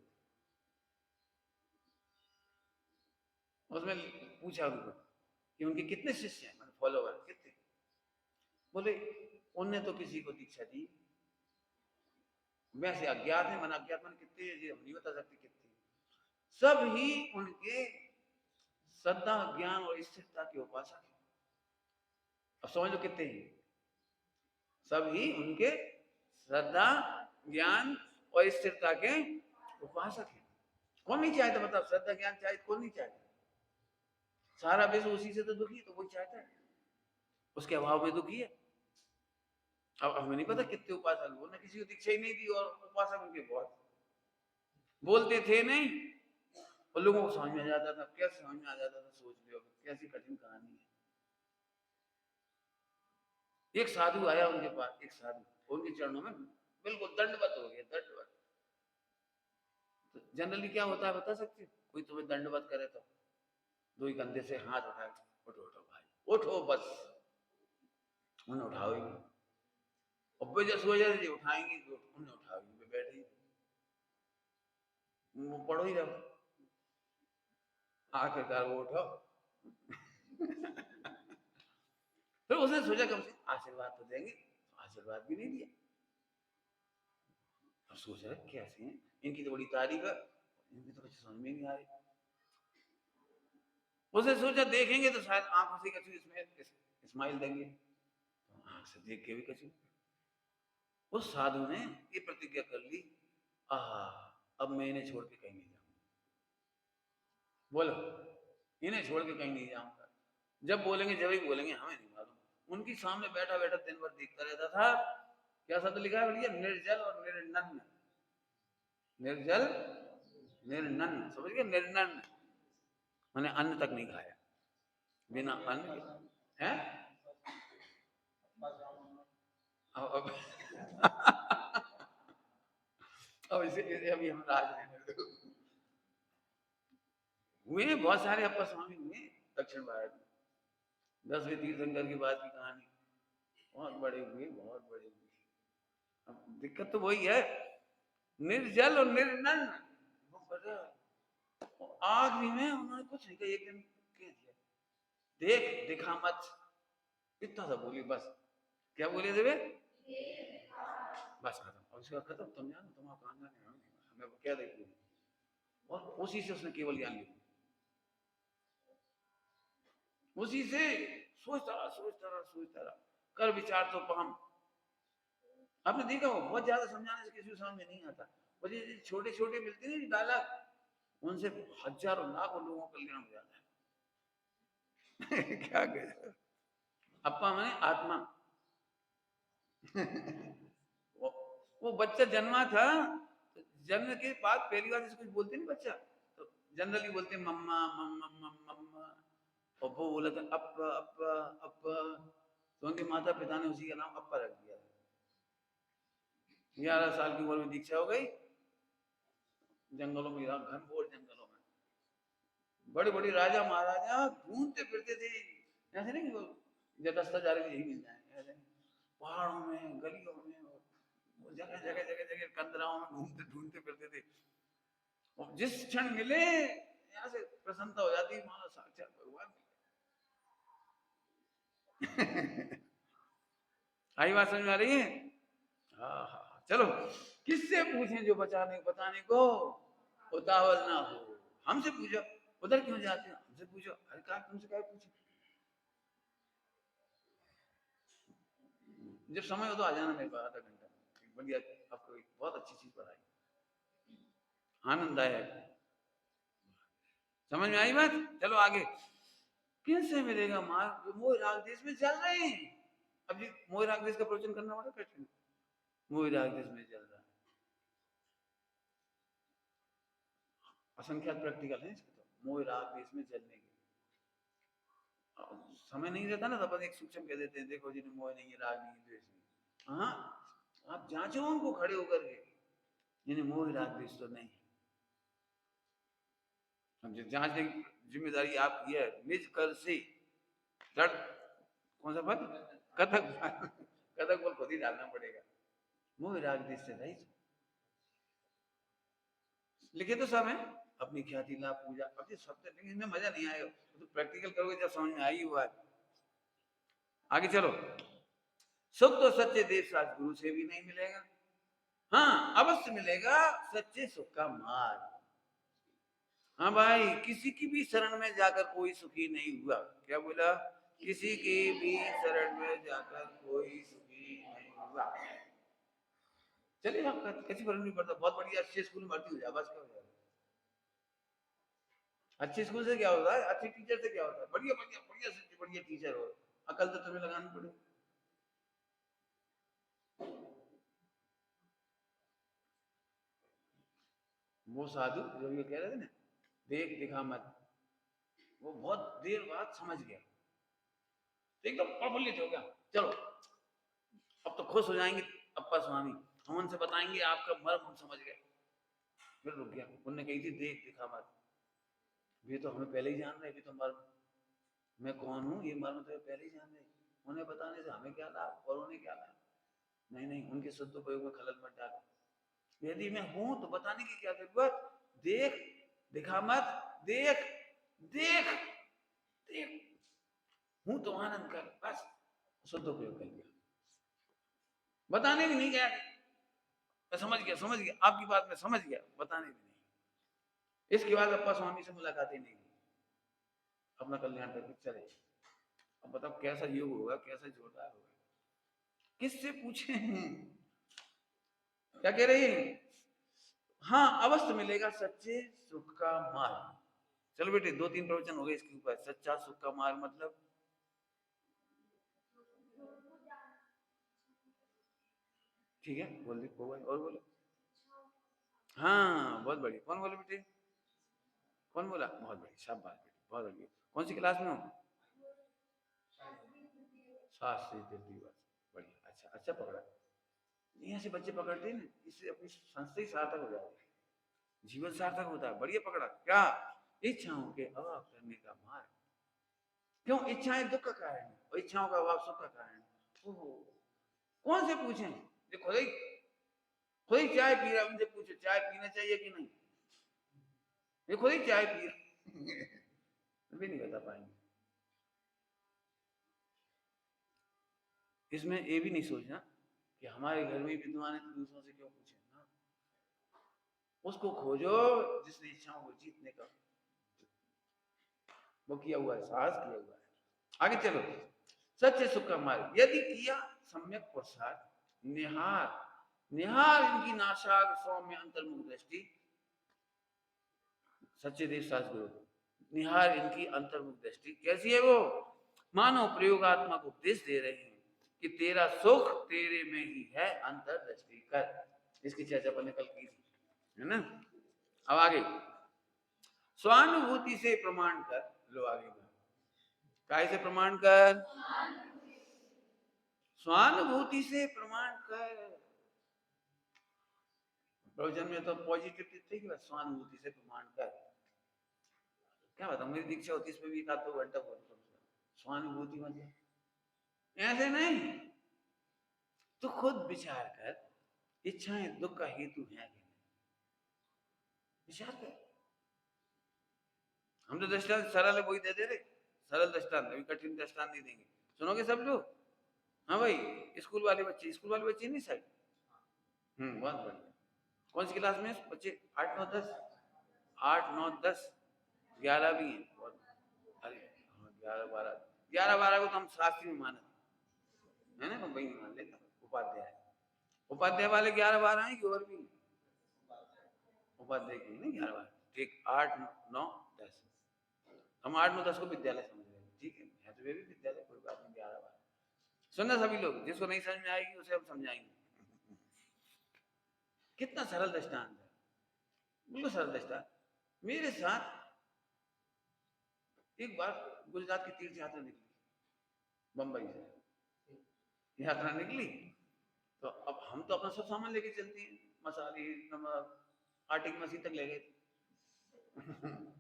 उसमें पूछा उनको कि उनके कितने शिष्य हैं, मतलब फॉलोवर कितने? बोले उनने तो किसी को दीक्षा दी, वैसे अज्ञात है, मन अज्ञात मन कितने ये हम नहीं बता सकते कितने। सब ही उनके श्रद्धा ज्ञान और स्थिरता के उपासक है। अब समझ लो कितने हैं, सब ही उनके श्रद्धा ज्ञान और स्थिरता के उपासक है। कौन नहीं चाहता, मतलब श्रद्धा ज्ञान चाहे कौन नहीं चाहता? सारा विश्व उसी से तो दुखी, तो वही चाहता है, उसके अभाव में दुखी है। अब हमें नहीं पता कितने उपासक, वो ना किसी को दीक्षा ही नहीं दी और उपासक उनके बहुत, बोलते थे नहीं और लोगों को समझ में आ जाता था। कैसे समझ में आ जाता था, सोच लो कैसी कठिन कहानी है। एक साधु आया उनके पास, एक साधु उनके चरणों में बिल्कुल दंडवत हो गया, दंडवत। तो जनरली क्या होता है बता सकते हो? कोई तुम्हें दंडवत करे तो दो ही कंधे से हाथ उठा, उठो उठो भाई उठो, बस उन्हें उठाओगी, और जैसे वजह से उठाएंगे तो उन्हें उठाओगी, बैठे वो पढ़ो ही रहो, आखिरकार वो उठो। फिर उसने सोचा कम से आशीर्वाद तो देंगे, आशीर्वाद भी नहीं दिया। अब सोच रहे कैसे हैं, इनकी तो बड़ी तारीफ है, इनकी तो कुछ समझ में नहीं आ रही। उसने सोचा देखेंगे तो शायद आंखों से कछु इसमें स्माइल देंगे, तो आंख से देख के भी कछु। उस साधु ने ये प्रतिज्ञा कर ली, आहा अब मैं इन्हें छोड़ के कहीं नहीं जाऊंगा। बोलो, इन्हें छोड़ के कहीं नहीं जाऊंगा। जब बोलेंगे जब ही बोलेंगे, हमें नहीं मालूम। उनकी सामने बैठा बैठा दिन भर देखता रहता था। क्या शब्द लिखा है भैया? निर्जल और निर्नन्न। निर्जल निर्नन्न, समझ गए? निर्नन्न मैंने अन्न तक नहीं खाया, बिना अन्न के है। अब अब इसे अभी हम राज रहने दो। हुए बहुत सारे अप्पा स्वामी हुए दक्षिण भारत में, 10वें तीर्थंकर की बात की कहानी, बहुत बड़े हुए, बहुत बड़े हुए। अब दिक्कत तो वही है, निर्जल और निर्नन्न। आखिरी में उन्होंने कुछ नहीं कहा, एक दिन कह दिया, देख दिखा मत, इतना सा बोली बस। क्या बोले थे वे? बस खत्म, और उसका खत्म, तुम जानो तुम्हारा कहां जाने, हमें क्या देखिए। और उसी से उसने केवल ज्ञान लिया, उसी से सोचता रहा सोचता रहा सोचता रहा, कर विचार तो हम। आपने देखा हो बहुत ज्यादा समझाने से किसी को समझ में नहीं आता, और ये छोटे छोटे मिलते हैं डायलॉग, उनसे हजारों लाखों लोगों का कल्याण हो जाता है। क्या कहे, अप्पा मैं आत्मा। वो बच्चा जन्मा था, तो जन्म के बाद पहली बार जिसको कुछ बोलते नहीं बच्चा, तो जनरली बोलते मम्मा मम्मा मम्मा मम्मा, और वो बोला था अप्पा अप्पा अप्पा, तो उनके माता पिता ने उसी का नाम अप्पा रख दिया। 11 साल की उम्र में दीक्षा हो गई, जंगलों में, घनघोर जंगलों में बड़े बड़े राजा महाराजा ढूंढते फिरते थे, ऐसे नहीं कि जब रास्ता जा रहे यही मिल जाए, ऐसे पहाड़ों में गलियों में जगह जगह जगह जगह कंदराओं में घूमते ढूंढते फिरते थे, और जिस क्षण मिले यहाँ से प्रसन्नता हो जाती, मानो साक्षात भगवान। आई बात समझ में आ रही है? हाँ हाँ, चलो किससे पूछें जो बताने को उतावल ना हो। हमसे पूछो, उधर क्यों जाते हो, हमसे पूछो। अरे कहा तुमसे क्या पूछे, जब समय हो तो आ जाना मेरे पास, आधा घंटा बढ़िया, आपको एक बहुत अच्छी चीज पढ़ाई, आनंद आएगा। समझ में आई बात? चलो आगे, किनसे मिलेगा मार्ग जो मोह राग देश में चल रहे हैं। अब ये मोह राग देश का प्रवचन करना पड़ा कठिन, मोह राग देश में चल रहा है, असंख्यात प्रैक्टिकल है इसके, तो मोह राग देश में चलने के समय नहीं रहता ना, तो अपन एक सूक्ष्म कह देते हैं, देखो जिन्हें मोह नहीं है, राग नहीं है, द्वेष नहीं। हाँ, आप जांचो उनको खड़े होकर के, जिन्हें मोह राग द्वेष तो नहीं है। अब जांचने की जिम्मेदारी आपकी है, निज कर से जड़, कौन सा पद, कथक कथक बल खुद ही डालना पड़ेगा। मोह राग द्वेष से रहित, लिखे तो सब है, अपनी ख्याति लाभ पूजा, अब ये सब, लेकिन इनमें मजा नहीं आएगा, तो प्रैक्टिकल करोगे जब समझ में आई हुआ है। आगे चलो, सुख तो सच्चे देव साज गुरु से भी नहीं मिलेगा। हाँ अवश्य मिलेगा सच्चे सुख का मार्ग। हाँ भाई, किसी की भी शरण में जाकर कोई सुखी नहीं हुआ। क्या बोला? किसी की भी शरण में जाकर कोई सुखी नहीं हुआ। चलिए आपका कैसी फर्क नहीं पड़ता, बहुत बढ़िया, अच्छे स्कूल में भर्ती हो जाए, बस क्या हो जाएगा। अच्छे स्कूल से क्या होता है, अच्छे टीचर से क्या होता है, बढ़िया बढ़िया बढ़िया से बढ़िया टीचर हो, अकल तो तुम्हें लगानी पड़ेगी। वो साधु जो ये कह रहे थे ना, देख दिखा मत, वो बहुत देर बाद समझ गया, एकदम प्रफुल्लित हो गया। चलो अब तो खुश हो जाएंगे अप्पा स्वामी, हम उनसे बताएंगे आपका मर्म हम समझ गए। फिर रुक गया, उनने कही थी देख दिखा मत, ये तो हमें पहले ही जान रहे, तो मर्म मैं कौन हूँ ये मर्म तो पहले ही जान रहे, उन्हें बताने से हमें क्या लाभ और उन्हें क्या लाभ। नहीं नहीं, उनके शुद्ध उपयोग में खलल मत डालो, यदि मैं हूं तो बताने की क्या जरूरत, देख दिखा मत, देख देख देख, हूं तो आनंद कर, बस शुद्ध उपयोग कर लिया, बताने भी नहीं गया। मैं समझ गया आपकी बात, मैं समझ गया, बताने भी नहीं। इसके बाद अप्पा स्वामी से मुलाकात ही नहीं हुई, अपना कल्याण करके चले। अब बताओ कैसा योग होगा, कैसा जोरदार होगा। किससे पूछे हैं, क्या कह रही है? हाँ अवश्य मिलेगा सच्चे सुख का मार्ग। चलो बेटे, 2-3 प्रवचन हो गए इसके ऊपर, सच्चा सुख का मार्ग मतलब, ठीक है बोल दी, और बोलो। हाँ बहुत बढ़िया, कौन बोले बेटे, कौन बोला, बहुत बढ़िया, शाबाश बेटे, बहुत बढ़िया। कौन सी क्लास में हो? शास्त्री तृतीय वर्ष, बढ़िया, अच्छा अच्छा पकड़ा। यहाँ से बच्चे पकड़ते हैं ना, इससे अपनी संस्था ही सार्थक हो जाती है, जीवन सार्थक होता है। बढ़िया पकड़ा, क्या? इच्छाओं के अभाव करने का मार्ग। क्यों? इच्छाएं दुख का कारण है और इच्छाओं का अभाव सुख का कारण है। ओहो, कौन से पूछें, जो खुद ही चाय पी रहा है, उनसे पूछो चाय पीना चाहिए कि नहीं, ये खुद ही चाय पी रहा भी नहीं बता पाएंगे। इसमें ये भी नहीं सोचना कि हमारे घर में विद्वान है तो दूसरों से क्यों पूछे ना, उसको खोजो जिसने इच्छाओं को जीतने का वो किया हुआ है, साहस किया हुआ है। आगे चलो, सच्चे सुख का मार्ग यदि किया सम्यक प्रसाद, निहार निहार इनकी नाशाग सौम्य अंतर्मुख दृष्टि, सच्चे देव शास्त्र गुरु निहार इनकी अंतर्मुख दृष्टि कैसी है वो, मानो प्रयोगात्मक उपदेश दे रहे हैं कि तेरा सुख तेरे में ही है, अंतर्दृष्टि कर। इसकी चर्चा अपन ने कल की थी, है ना। अब आगे, स्वानुभूति से प्रमाण कर, लो आगे काय से प्रमाण कर, स्वानुभूति से प्रमाण कर। प्रवचन में तो पॉजिटिव थे कि स्वानुभूति से प्रमाण कर, क्या बताऊं, मेरी दीक्षा होती इसमें भी 1-2 घंटा बोलता हूँ। स्वानुभूति मतलब ऐसे नहीं, तो खुद विचार कर इच्छाएं दुख का हेतु है कि नहीं, विचार कर। हम तो दृष्टांत सरल है वही दे दे रहे, सरल दृष्टांत, अभी कठिन दृष्टांत नहीं देंगे, सुनोगे सब लोग। हाँ भाई, स्कूल वाले बच्चे नहीं साइड। बहुत बढ़िया। कौन सी क्लास में बच्चे? 8 9 10। 8 9 10 11 भी हैं। बहुत। अरे हाँ, 11 12 को तो हम शास्त्री में माने, है ना, वही मान लेता। उपाध्याय, उपाध्याय वाले 11 12 हैं कि और भी? उपाध्याय की नहीं 11 12। ठीक, 8 9 10। हम 8 9 10 को विद्यालय समझ रहे हैं, ठीक है तो वे भी विद्यालय, कोई बात नहीं। 11 12 सुनना सभी लोग, जिसको नहीं समझ में आएगी उसे हम समझाएंगे। कितना सरल दृष्टांत है, बिल्कुल सरल दृष्टांत। मेरे साथ एक बार गुजरात की तीर्थ यात्रा निकली, बंबई से यात्रा निकली। तो अब हम तो अपना सब सामान लेके चलते हैं, मसाले नमक आटे की मशीन तक ले गए थे।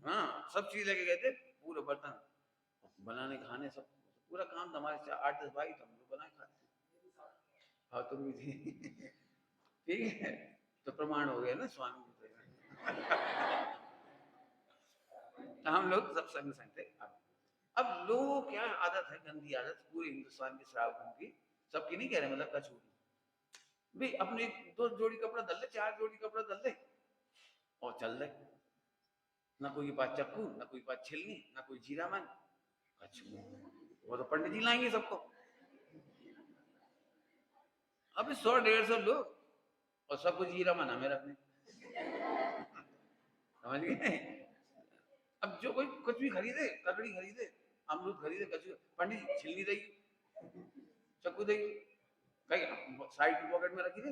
हाँ, सब चीज लेके गए थे, पूरे बर्तन बनाने खाने सब, पूरा काम तो हमारे 8 10 भाई थे, हम लोग बनाए खाते। हाँ तुम भी थी। ठीक है, तो प्रमाण हो गया ना स्वामी जी से। तो हम लोग सब संग संग थे। अब लोगों को क्या आदत है, गंदी आदत, पूरे हिंदुस्तान के श्रावकों की, सबकी नहीं कह रहे, मतलब कछू की भाई, अपने 2 जोड़ी कपड़ा धल ले, 4 जोड़ी कपड़ा धल ले और चल रहे। ना कोई के पास चक्कू, ना कोई के पास छिलनी, ना कोई जीरा मन। अच्छा, वो तो पंडित जी लाएंगे सबको। अभी 100 150 लोग और सबको जीरा मन हमें रखने, समझ गए? अब जो कोई कुछ भी खरीदे, ककड़ी खरीदे, अमरूद खरीदे, कचू, पंडित जी छिलनी देगी, चक्कू देगी, कहीं साइड की पॉकेट में रखी दे,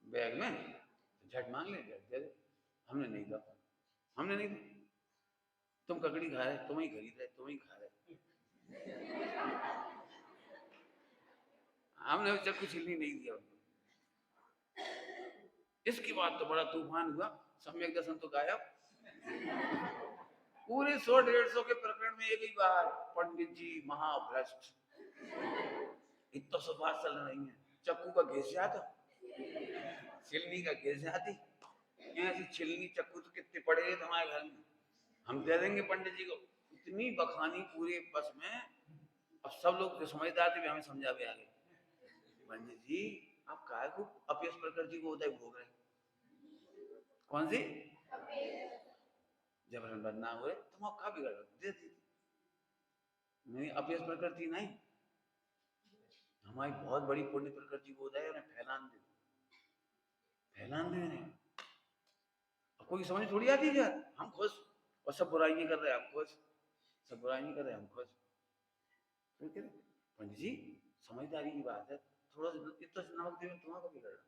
बैग में झट मांग ले, झट दे दे। हमने नहीं दिया, हमने नहीं दी। तुम ककड़ी खा रहे, तुम ही खरीद रहे, तुम ही खा रहे, हमने चक्कू छिलनी नहीं दिया उनको। इसके बाद तो बड़ा तूफान हुआ, सम्यक दर्शन तो गायब। पूरे 100 150 के प्रकरण में एक ही बार, पंडित जी महाभ्रष्ट। इतना सब बात चल रही है, चक्कू का घिस जाता, छिलनी का घिस जाती। ऐसी छिलनी चक्कू तो कितने पड़े हैं तुम्हारे घर में, हम दे देंगे पंडित जी को। इतनी बखानी पूरे बस में। अब सब लोग जो समझदार थे हमें समझा भी आ गए, पंडित जी आप काय को अपयश प्रकृति को उदय भोग रहे? कौन सी? जबरन बदनाम हुए, तुम आप का बिगड़ दे दी नहीं, अपयश प्रकृति नहीं, हमारी बहुत बड़ी पुण्य प्रकृति को उदय उन्हें फैलान दे, फैलान दे उन्हें। कोई समझ थोड़ी आती क्या, हम खुश और सब बुराई नहीं कर रहे, हम खुश, सब बुराई नहीं कर रहे, हम खुश। तो क्या पंडित जी, समझदारी की बात है, थोड़ा सा इतना सा नमक दे, तुम्हारा बिगड़ रहा,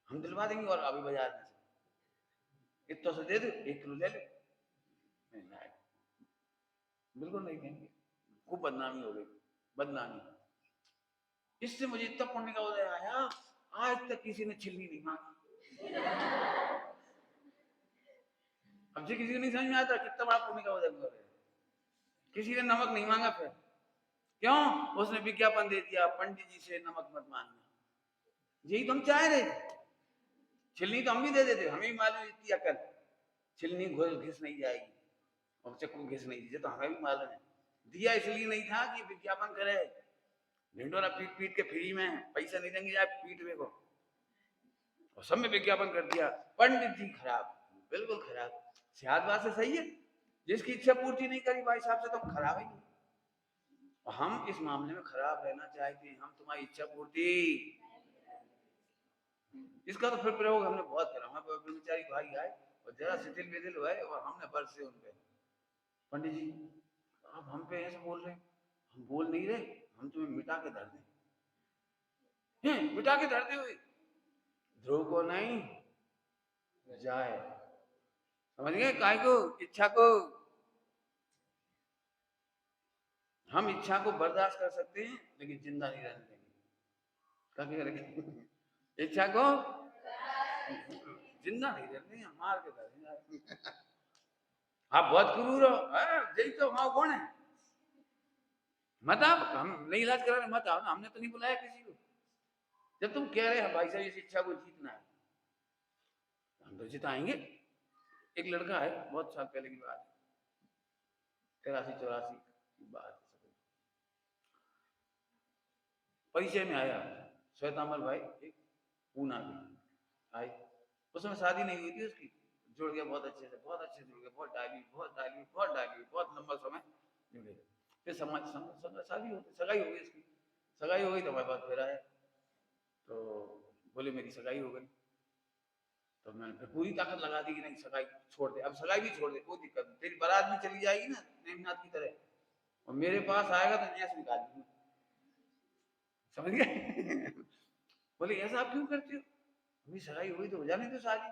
हम दिलवा देंगे और अभी बाजार में से इतना सा दे दो, 1 किलो ले लो। नहीं, बिल्कुल नहीं देंगे, खूब बदनामी हो गई, बदनामी। इससे मुझे इतना पुण्य का उदय आया, आज तक किसी ने छिलनी नहीं मांगी। अब जो किसी को नहीं समझ में आता कितना बड़ा पुण्य का उदय हुआ है, किसी ने नमक नहीं मांगा। फिर क्यों? उसने विज्ञापन दे दिया, पंडित जी से नमक मत मांगना। यही तो हम चाह रहे थे, छिलनी तो हम भी दे देते, हमें भी मालूम इतनी अकल, छिलनी घिस नहीं जाएगी और चक्कू घिस नहीं दीजिए, तो हमें भी मालूम है। दिया इसलिए नहीं था कि विज्ञापन करे, ढिंडोरा पीट पीट के फ्री में, पैसा नहीं देंगे आप पीट में को, और सब में विज्ञापन कर दिया। पंडित जी खराब, बिल्कुल खराब। सियाद बात से सही है, जिसकी इच्छा पूर्ति नहीं करी भाई साहब से तो खराब ही। और हम इस मामले में खराब रहना चाहते हैं, हम तुम्हारी इच्छा पूर्ति, इसका तो फिर प्रयोग हमने बहुत करा। हमारे ब्रह्मचारी भाई आए और जरा शिथिल विथिल हुए और हमने बरसे उन पे, पंडित जी आप हम पे ऐसे बोल रहे हैं, हम बोल नहीं रहे, हम तुम्हें मिटा के धर दें, मिटा के धरते हुए ध्रुव को नहीं जाए, समझ गए? काय को, इच्छा को, हम इच्छा को बर्दाश्त कर सकते हैं लेकिन जिंदा नहीं रहने देंगे। क्या करेंगे? इच्छा को जिंदा नहीं रहने देंगे, मार के धरेंगे। आप बहुत क्रूर हो, यही तो वहां कौन है, मत आप, हम नहीं इलाज करा रहे, मत आओ ना, हमने तो नहीं बुलाया किसी को। जब तुम कह रहे हैं भाई साहब इस इच्छा को जीतना है, हम तो जिताएंगे। एक लड़का है, बहुत साल पहले की बात है, 83 84 की बात है, परिचय में आया श्वेतांबर भाई एक पूना में आए, उसमें शादी नहीं हुई थी उसकी, जुड़ गया बहुत अच्छे से, बहुत अच्छे से जुड़ गया, बहुत डाली बहुत लंबा समय जुड़े। फिर शादी हो गई, सगाई हो गई इसकी, सगाई हो गई तो हमारे पास फिर आया, तो बोले मेरी सगाई हो गई। तो मैंने फिर पूरी ताकत लगा दी कि नहीं सगाई छोड़ दे, अब सगाई भी छोड़ दे, कोई दिक्कत नहीं, तेरी बारात भी चली जाएगी ना नेमनाथ की तरह, और मेरे पास आएगा तो न्यास निकाल दूंगा, समझ गए? बोले ऐसा आप क्यों करते हो, अभी सगाई हुई तो हो जाने दो शादी,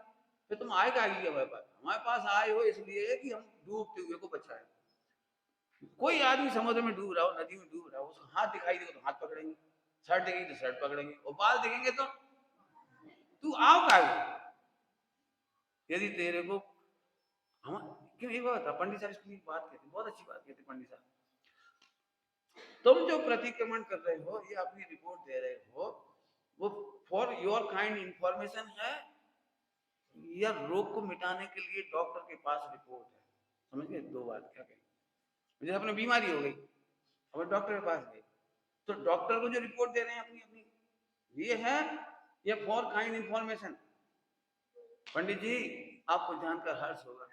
फिर तुम आए का लिए हमारे पास आए हो इसलिए कि हम डूबते हुए को बचाए। कोई आदमी समुद्र में डूब रहा हो, नदी में डूब रहा हो, उसको हाथ दिखाई देगा तो हाथ पकड़ेंगे, शर्ट देखेंगे तो शर्ट पकड़ेंगे, और बाल देखेंगे तो तू आओ का, यदि तेरे को हम क्यों, एक बात पंडित साहब इसकी बात कहते, बहुत अच्छी बात कहते पंडित साहब, तुम जो प्रतिक्रमण कर रहे हो, ये अपनी रिपोर्ट दे रहे हो, वो फॉर योर काइंड इंफॉर्मेशन है या रोग को मिटाने के लिए डॉक्टर के पास रिपोर्ट है, समझ गए? दो बात क्या कहें, जैसे अपने बीमारी हो गई, अब डॉक्टर के पास गए, तो डॉक्टर को जो रिपोर्ट दे रहे हैं अपनी अपनी, ये है या फॉर काइंड इंफॉर्मेशन? पंडित जी आपको जानकर हर्ष होगा,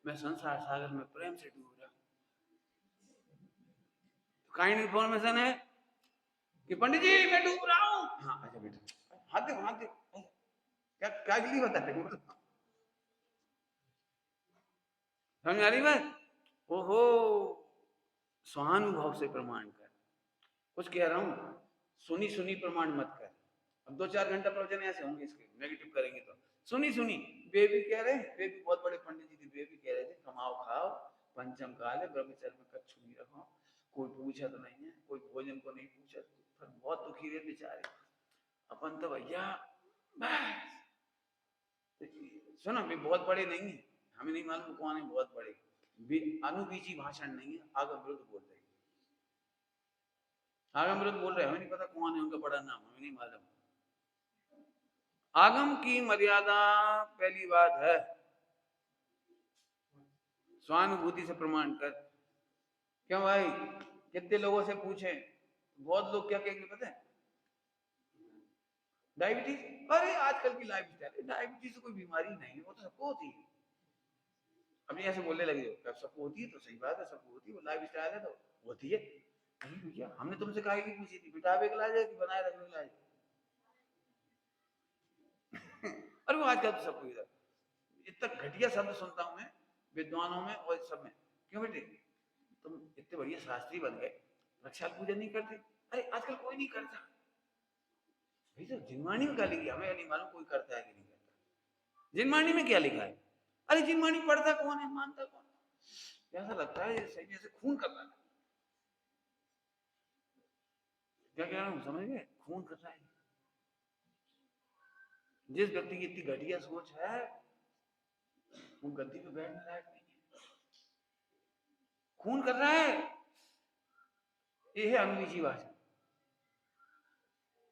मैं संसार सागर में प्रेम से डूब रहा, तो काइंड इंफॉर्मेशन है कि पंडित जी मैं डूब रहा हूं, हाँ अच्छा बेटा हाथ दे हाथ दे, क्या क्या के लिए बता रहे हो, समझ आ रही बात? ओहो, स्वानुभव से प्रमाण कर, कुछ कह रहा हूं, सुनी सुनी प्रमाण मत कर। अब 2-4 घंटा प्रवचन ऐसे होंगे इसके, नेगेटिव करेंगे तो सुनी सुनी, वे भी कह रहे हैं, वे भी बहुत बड़े पंडित जी थे, वे भी कह रहे थे कमाओ खाओ, पंचम काल है, ब्रह्मचर्य में कच्छु नहीं रखो, कोई पूछा तो नहीं है, कोई भोजन को नहीं पूछा, पर बहुत दुखी रहे बेचारे, अपन तो भैया बस सुनो, वे बहुत बड़े नहीं है, हमें नहीं मालूम कौन है बहुत बड़े, अनुबीजी भाषण नहीं है, आगम विरुद्ध बोल रहे, आगम विरुद्ध बोल रहे, हमें नहीं पता कौन है, उनका बड़ा नाम हमें नहीं मालूम। आगम की मर्यादा पहली बात है स्वानुभूति से प्रमाण कर। क्यों भाई, कितने लोगों से पूछे, बहुत लोग क्या कहेंगे पता है, डायबिटीज, अरे आजकल की लाइफ स्टाइल, डायबिटीज कोई बीमारी नहीं है, वो तो सबको होती है, अभी ऐसे बोलने लगे हो, सबको होती है तो सही बात है, सबको होती है, वो लाइफ स्टाइल है तो होती है, नहीं भैया हमने तुमसे कहा कि पूछी थी बिठावे के लायक कि बनाए रखने के लायक? अरे वो आजकल तो सबको इधर इतना घटिया शब्द सुनता हूं मैं विद्वानों में और सब में, क्यों बेटे तुम इतने बढ़िया शास्त्री बन गए, रक्षा पूजन नहीं करते? अरे आजकल कोई नहीं करता भाई, तो जिनवाणी में क्या लिखा, हमें नहीं मालूम कोई करता है कि नहीं करता, जिनवाणी में क्या लिखा है, अरे जिनवाणी पढ़ता कौन है, मानता कौन, ऐसा लगता है सही जैसे खून कर रहा है, क्या कह रहा हूँ समझ गए, खून कर रहा है, जिस व्यक्ति की इतनी घटिया सोच है वो गद्दी पे बैठने लायक नहीं है, खून कर रहा है, ये है अंग्रेजी भाषा।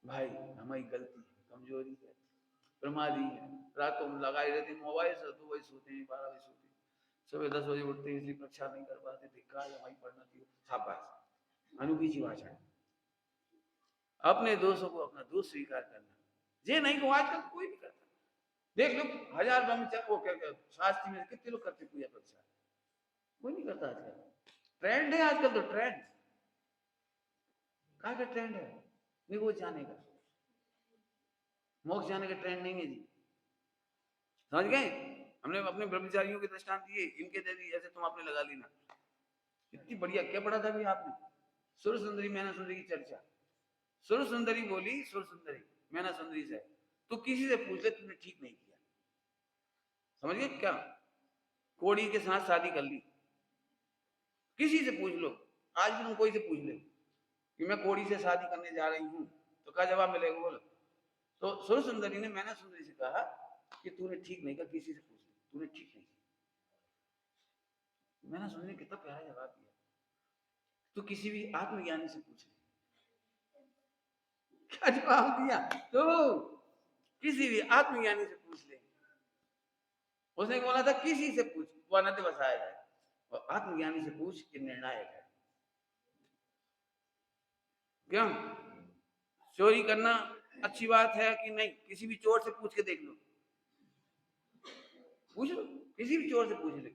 भाई हमारी गलती है, कमजोरी है, प्रमादी है, रातों में लगाए रहते मोबाइल से, 2 बजे सोते हैं, 12 बजे सोते हैं, सुबह 10 बजे उठते हैं, इसलिए प्रक्षा नहीं कर पाते, धिक्कार हमारी पढ़ना चाहिए, शाबाश अनुबीजी भाषा, अपने दोषों को अपना दोष स्वीकार करना, ये नहीं को आजकल कोई नहीं करता, देख लो 1000 ब्रह्मचारी वो क्या शास्त्री में कितने लोग करते पूजा प्रक्षा, कोई नहीं करता आजकल, ट्रेंड है आजकल, तो ट्रेंड कहाँ का ट्रेंड है, निगोज जाने का, मोक्ष जाने का ट्रेंड नहीं है जी, समझ गए? हमने अपने ब्रह्मचारियों के दृष्टांत दिए, इनके दे दिए, ऐसे तुम आपने लगा लेना, इतनी बढ़िया, क्या पढ़ा था भी आपने, सुर सुंदरी मैना सुंदरी की चर्चा, सुर सुंदरी बोली, सुर सुंदरी मैना सुंदरी से, तो किसी से पूछ ले तुमने ठीक नहीं किया, समझ गए क्या, कोड़ी के साथ शादी कर ली, किसी से पूछ लो, आज भी तुम कोई से पूछ ले कि मैं कोड़ी से शादी करने जा रही हूं, तो क्या जवाब मिलेगा बोलो? तो सुर सुंदरी ने मैना सुंदरी से कहा कि तूने ठीक नहीं कहा, किसी से पूछ ले, तूने ठीक नहीं किया, मैना सुंदरी ने कितना प्यारा जवाब दिया, तो किसी भी आत्मज्ञानी से पूछ ले, क्या जवाब दिया, तो किसी भी आत्मज्ञानी से पूछ ले, उसने बोला था किसी से पूछ, वो अनंत बसाया जाए, और आत्मज्ञानी से पूछ कि निर्णायक है, क्यों? चोरी करना अच्छी बात है कि नहीं? किसी भी चोर से पूछ के देख लो, पूछ लो, किसी भी चोर से पूछ लो,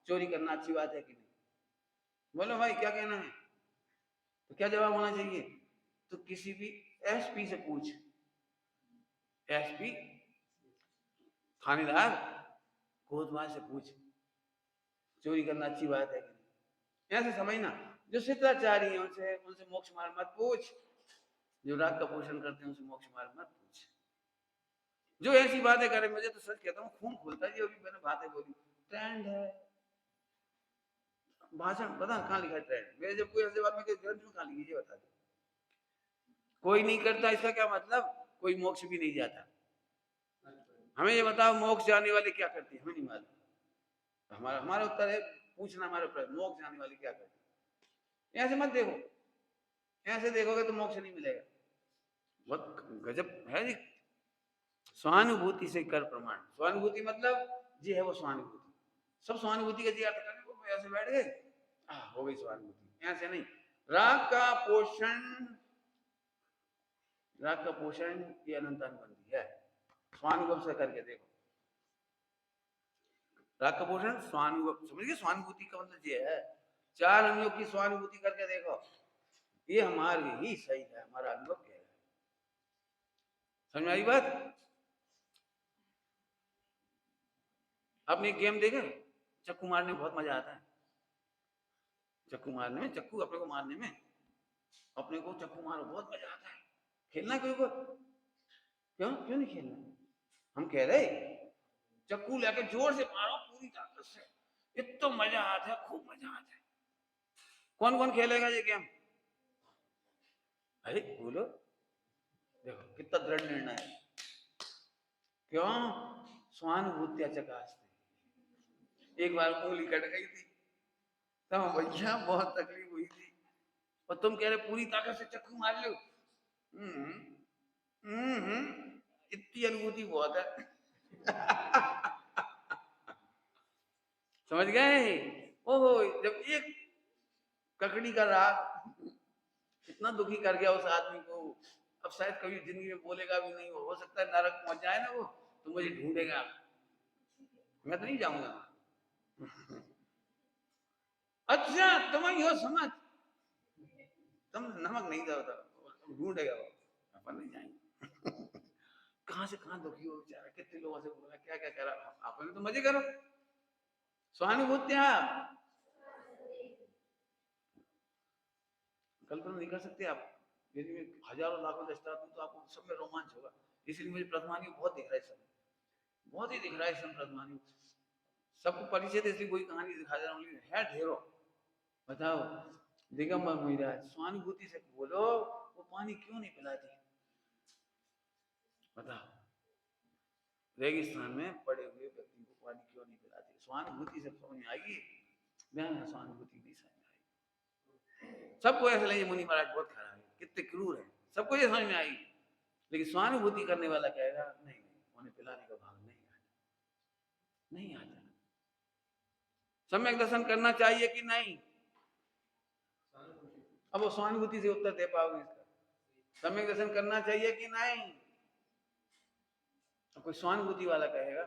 चोरी करना अच्छी बात है कि नहीं? बोलो भाई क्या कहना है, तो क्या जवाब होना चाहिए? तो किसी भी एसपी से पूछ, एसपी थानेदार कोतवाल से पूछ, चोरी करना अच्छी बात है कि नहीं? ऐसे समझना। जो शिष्टाचारी है उनसे उनसे मोक्ष मार्ग मत पूछ, जो राग का पोषण करते हैं उनसे मोक्ष मार्ग मत पूछ। जो ऐसी बातें करे, मुझे तो सच कहता हूँ खून खोलता है। अभी मैंने बातें बोली, ट्रेंड है भाषण, पता कहाँ लिखा है ट्रेंड? मेरे जब कोई ऐसी बात में ग्रंथ में कहाँ लिखी, बता दो। कोई नहीं करता, इसका क्या मतलब? कोई मोक्ष भी नहीं जाता। हमें ये बताओ मोक्ष जाने वाले क्या करते हैं? हमें नहीं मालूम। हमारा हमारा उत्तर है पूछना, हमारा प्रश्न, मोक्ष जाने वाले क्या करते हैं? ऐसे मत देखो, ऐसे देखोगे तो मोक्ष नहीं मिलेगा। बहुत गजब है जी। स्वानुभूति से कर प्रमाण। स्वानुभूति मतलब जी है वो स्वानुभूति, सब स्वानुभूति का जी अर्थ करने को ऐसे बैठ गए, हो गई स्वानुभूति। ऐसे नहीं। राग का पोषण, राग का पोषण ये अनंत अनुबंधी है। स्वानुभव से करके देखो, राग का पोषण स्वानुभव, समझिए स्वानुभूति का मतलब ये है, चार अंगों की स्वानुभूति करके देखो, ये हमारे ही सही है, हमारा अनुभव क्या है। समझ में आई बात? आपने एक गेम देखा, चक्कू मारने में बहुत मजा आता है। चक्कू मारने में, चक्कू अपने को मारने में, अपने को चक्कू मारो बहुत मजा आता है। खेलना क्यों क्यों क्यों नहीं खेलना? हम कह रहे चक्कू लेके जोर से मारो पूरी ताकत से, इतना मजा आता है, खूब मजा आता है। कौन कौन खेलेगा ये गेम? अरे बोलो, देखो कितना दृढ़ निर्णय है। क्यों? स्वानुभूत्या चकास्ते। एक बार उंगली कट गई थी तो भैया बहुत तकलीफ हुई थी, और तुम कह रहे पूरी ताकत से चक्कू मार लो। इतनी अनुभूति बहुत है। समझ गए? ओहो, जब एक ककड़ी का राग इतना दुखी कर गया उस आदमी को, अब शायद कभी जिंदगी में बोलेगा भी नहीं, हो सकता है नरक पहुंच जाए ना वो, तो मुझे ढूंढेगा, मैं तो नहीं जाऊंगा। अच्छा तुम्हें यो समझ, तुम नमक नहीं दो तो ढूंढेगा वो, अपन नहीं जाएंगे। कहां से कहां दुखी हो बेचारा, कितने लोगों से बोला, क्या क्या कह रहा, आपने तो मजे करो। सहानुभूतियां कल्पना नहीं कर सकते आप। यदि मैं हजारों लाखों दस्ता दूं तो आपको सब में रोमांच होगा। इसलिए मुझे प्रथमानी बहुत दिख रहा है, सब बहुत ही दिख रहा है सब प्रथमानी। सबको परिचय इसलिए कोई कहानी दिखा दे रहा हूँ, है ढेरों। बताओ दिगंबर मुनिराज, स्वानुभूति से बोलो, वो पानी क्यों नहीं पिलाती? बताओ, रेगिस्तान में पड़े हुए व्यक्ति को पानी क्यों नहीं पिलाती? स्वानुभूति से समझ में आएगी, मैं स्वानुभूति नहीं समझ में आएगी। सबको ऐसा लगे मुनि महाराज बहुत खराब है, कितने क्रूर है, सबको ये समझ में आएगी। लेकिन स्वानुभूति करने वाला कहेगा नहीं, उन्हें पिलाने का भाव नहीं आता, नहीं आता। सम्यक दर्शन करना चाहिए कि नहीं? अब वो स्वानुभूति से उत्तर दे पाओगे इसका? सम्यक दर्शन करना चाहिए कि नहीं? तो कोई स्वानुभूति वाला कहेगा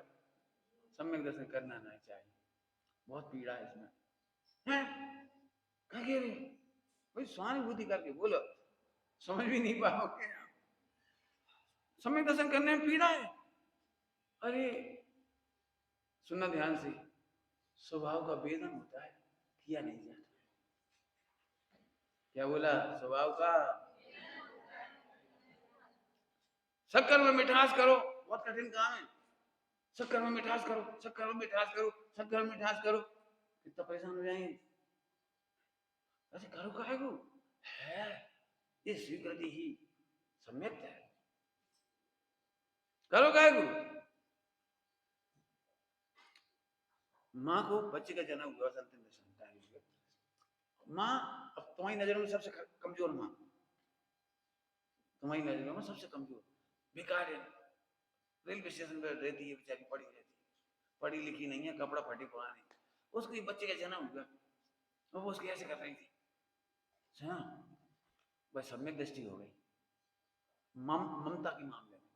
सम्यक दर्शन करना नहीं चाहिए, बहुत पीड़ा है इसमें। कहे भाई सहानुभूति करके बोलो, समझ भी नहीं पाओगे। सम्यक दर्शन करने में पीड़ा है। अरे सुनना ध्यान से, स्वभाव का वेदन होता है, किया नहीं जाता। क्या बोला? स्वभाव का, शक्कर में मिठास करो, बहुत कठिन काम है। शक्कर में मिठास करो, शक्कर में मिठास करो, शक्कर में मिठास करो, कितना परेशान हो जाएंगे। ऐसे करो काहे को है, ये स्वीकृति ही सम्यक है, करो काहे को। माँ को बच्चे का जन्म हुआ, संतान माँ, अब तुम्हारी नजरों में सबसे कमजोर माँ, तुम्हारी नजरों में सबसे कमजोर, बेकार है, रेलवे स्टेशन पर रहती है बेचारी, पड़ी रहती है, पढ़ी लिखी नहीं है, कपड़ा फटी पुरानी, उसके बच्चे का जन्म हुआ, तो वो उसकी ऐसे कर रही थी, हाँ बस सम्यक दृष्टि हो गई। ममता के मामले में,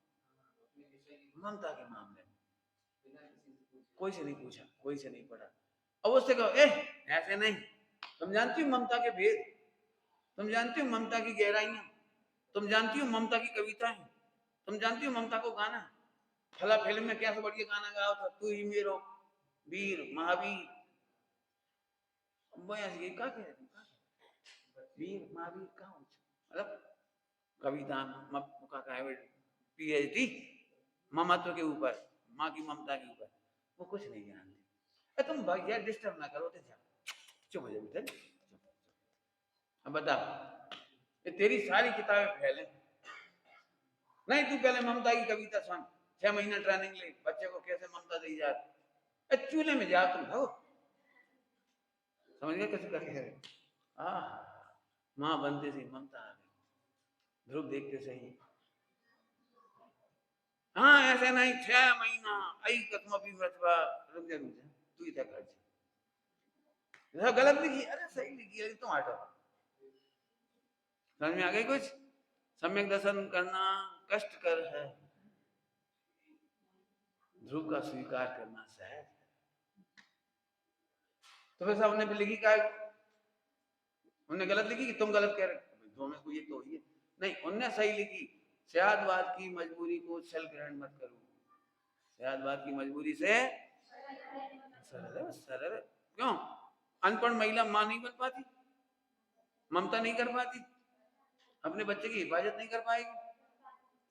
ममता के मामले में कोई से नहीं पूछा, कोई से नहीं पढ़ा। अब उससे कहो ऐसे नहीं, तुम जानती हो ममता के भेद, तुम जानती हो ममता की गहराइयां, तुम जानती हो ममता की कविताएं, तुम जानती हो ममता को गाना, फला फिल्म में कैसे बढ़िया गाना गाओ था, तू ही मेरो वीर महावीर। मैं ऐसे का कह रही वीर महावीर कहाँ मतलब कविता का है पीएचडी ममत्व के ऊपर, माँ की ममता के ऊपर, वो कुछ नहीं जानती। तुम भैया डिस्टर्ब ना करो तो चुप हो जाओ। अब बता, ये तेरी सारी किताबें फैले नहीं, तू पहले ममता की कविता सुन, 6 महीना ट्रेनिंग ले, बच्चे को कैसे ममता दी जाती। चूल्हे में जा तुम भागो, समझ गए कैसे कह रहे। माँ बनते सी ममता आ गई, ध्रुव देखते सही। हाँ ऐसे नहीं, 6 महीना आई कदम भी मरतबा, रुक जा तू ही कर गलत लिखी, अरे सही लिखी है, तुम हटो। समझ में आ गई कुछ? सम्यक दर्शन करना कष्टकर है, ध्रुव का स्वीकार करना सहज है। तो फिर साहब ने लिखी क्या, उन्होंने गलत लिखी कि तुम गलत कह रहे, दो में कोई एक तो ही है। नहीं, उनने सही लिखी, शायदवाद की मजबूरी को छल ग्रहण मत करो, शायदवाद की मजबूरी से सरल सरल। क्यों? अनपढ़ महिला मां नहीं बन पाती, ममता नहीं कर पाती, अपने बच्चे की हिफाजत नहीं कर पाएगी,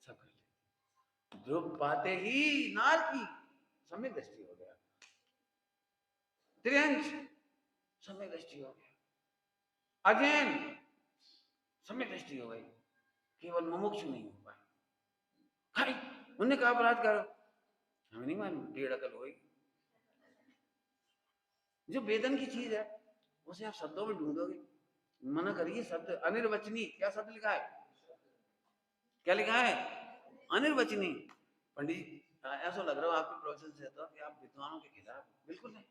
सब कर लेती। ध्रुव पाते ही नार की सम्यक दृष्टि हो गया, त्रियंश सम्यक दृष्टि हो गया, अजैन सम्यक दृष्टि हो गई, केवल मुमुक्षु नहीं हो पाए। खाई उन्होंने कहा अपराध करो, हमें नहीं मालूम, 1.5 अकल होगी। जो वेदन की चीज है उसे आप शब्दों में ढूंढोगे, मना करिए शब्द अनिर्वचनीय, क्या शब्द लिखा है, क्या लिखा है, अनिर्वचनीय। पंडित जी ऐसा लग रहा है आपके प्रोफेशन से तो कि आप विद्वानों के खिलाफ, बिल्कुल नहीं,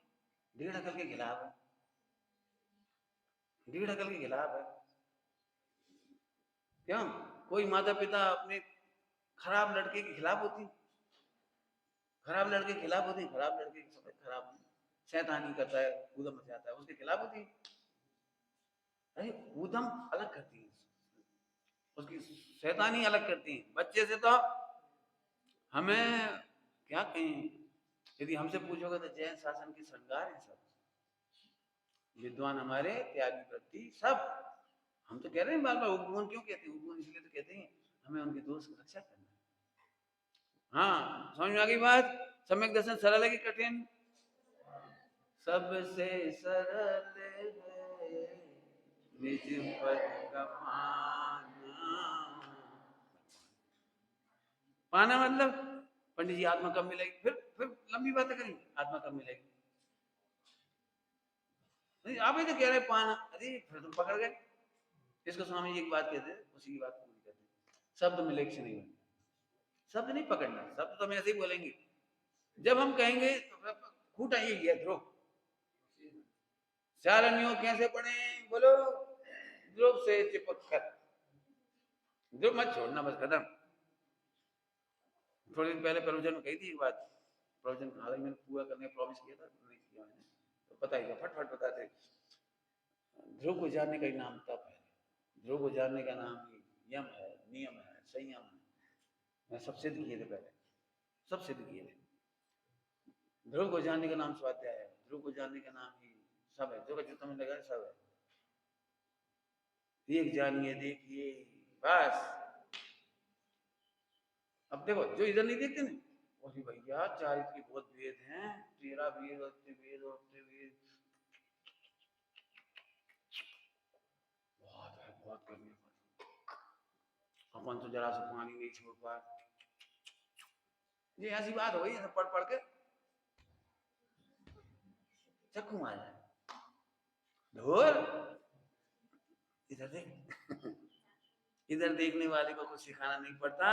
1.5 अकल के खिलाफ है, 1.5 अकल के खिलाफ है। क्यों? कोई माता पिता अपने खराब लड़के के खिलाफ होती, खराब लड़के के खिलाफ होती, खराब लड़के खराब शैतानी करता है, कूदम मचाता है, उसके खिलाफ होती। अरे कूदम अलग करती है, उसकी शैतानी अलग करती है। बच्चे से तो हमें क्या कहें, यदि हमसे पूछोगे तो जैन शासन के श्रृंगार है सब, विद्वान हमारे त्यागी वृत्ति सब। हम तो कह रहे हैं बार बार उपगुण क्यों कहते हैं, उपगुण इसलिए तो कहते हैं हमें उनके दोष की रक्षा करना है। हाँ समझ में आ गई बात? सम्यक दर्शन सरल है कि कठिन? सबसे सरल है निज पद का पाना मतलब पंडित जी आत्मा कब मिलेगी, फिर लंबी बातें करेंगे, आत्मा कब मिलेगी, आप ही तो कह रहे पाना, अरे फिर तुम पकड़ गए। इसको स्वामी जी एक बात कहते हैं, उसी की बात पूरी करते हैं, शब्द मिलेक्ष नहीं बनता, शब्द नहीं पकड़ना, शब्द तो हम ऐसे ही बोलेंगे। जब हम कहेंगे तो खूटा यही है, ध्रुव चारणियों कैसे पढ़े, बोलो ध्रुव से चिपक कर, ध्रुव मत छोड़ना, बस खत्म। थोड़ी दिन पहले प्रवचन में कही थी बात, प्रवचन हालांकि मैंने पूरा करने का प्रॉमिस किया था, नहीं किया मैंने, तो पता ही था, फटफट बताते। ध्रुव को जानने का ही नाम तप है, ध्रुव को जानने का नाम ही यम है, नियम है, संयम है। मैं सब सिद्ध किए थे पहले, सब सिद्ध किए थे। ध्रुव को जानने का नाम स्वाध्याय है, ध्रुव को जानने का नाम ही सब है, जो का जो लगा सब है। देख जानिए देखिए बस। अब देखो जो इधर नहीं देखते ना, बोली भैया चारित्र के बहुत वेद हैं, 13 वेद और वेद और वेद, बहुत है, बहुत करने पर अपन तो जरा सा पानी नहीं छोड़ पा। ये ऐसी बात हो गई है, पढ़ पढ़ के चक्कू मार जाए, ढोल इधर देख इधर देखने वाले को कुछ सिखाना नहीं पड़ता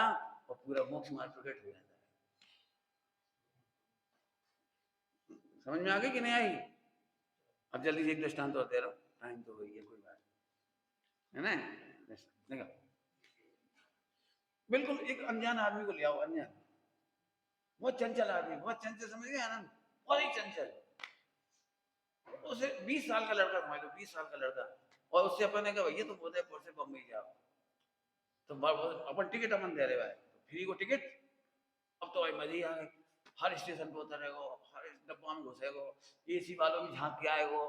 और पूरा मोक्ष मार्ग प्रकट हो जाता है। समझ में आ गई कि नहीं आई? अब जल्दी से एक दृष्टांत और दे रहा हूँ, टाइम तो हो गई है, कोई बात है ना, देखो बिल्कुल एक अनजान आदमी को ले आओ, अनजान, बहुत चंचल आदमी, बहुत चंचल, समझ गए आनंद, बहुत ही चंचल, उसे 20 साल का लड़का समझ लो, 20 साल का लड़का, और उससे अपन ने कहा भैया तुम उदयपुर से बम्बई जाओ, तो अपन टिकट अपन दे रहे भाई, तो फ्री को टिकट, अब तो भाई मजे ही आ गए, हर स्टेशन पे उतरेगो, हर डब्बा में घुसेगो, एसी वालों में झांक के आएगो,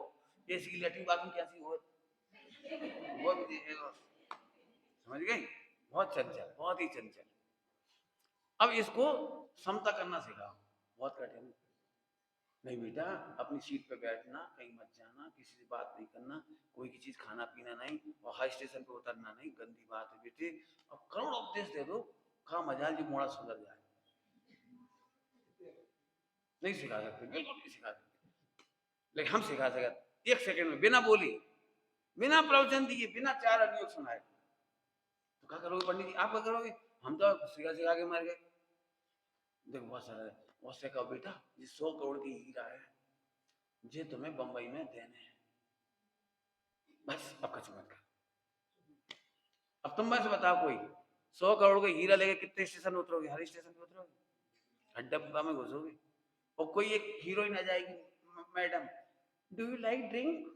एसी की लेटरिन बाथरूम कैसी हो वो भी देखेगो, समझ गई, बहुत चंचल, बहुत ही चंचल। अब इसको समता करना सिखाओ, बहुत कठिन, नहीं बेटा अपनी सीट पे बैठना, कहीं मत जाना, किसी से बात नहीं करना, कोई की चीज खाना पीना नहीं, और हाई स्टेशन पे उतरना नहीं, गंदी बात है बेटे, अब करोड़ उपदेश दे दो, खा मजाल जी मोड़ा सुधर जाए, नहीं सिखा सकते, बिल्कुल नहीं सिखा सकते, लेकिन हम सिखा सकते, 1 सेकंड में बिना बोली, बिना प्रवचन दिए, बिना 4 अनुयोग सुनाए, तो क्या करोगे पंडित जी, आप क्या करोगे, हम तो सिखा सिखा के मर गए, देखो बहुत सारा है, उससे कहो बेटा ये 100 करोड़ की हीरा है, ये तुम्हें बंबई में देने हैं, बस अब कुछ मत कर, अब तुम बस बताओ कोई 100 करोड़ का हीरा लेके कितने स्टेशन उतरोगे, हर स्टेशन पे उतरोगे, हर डब्बा में घुसोगे, और कोई एक हीरोइन आ जाएगी, madam do you like drink,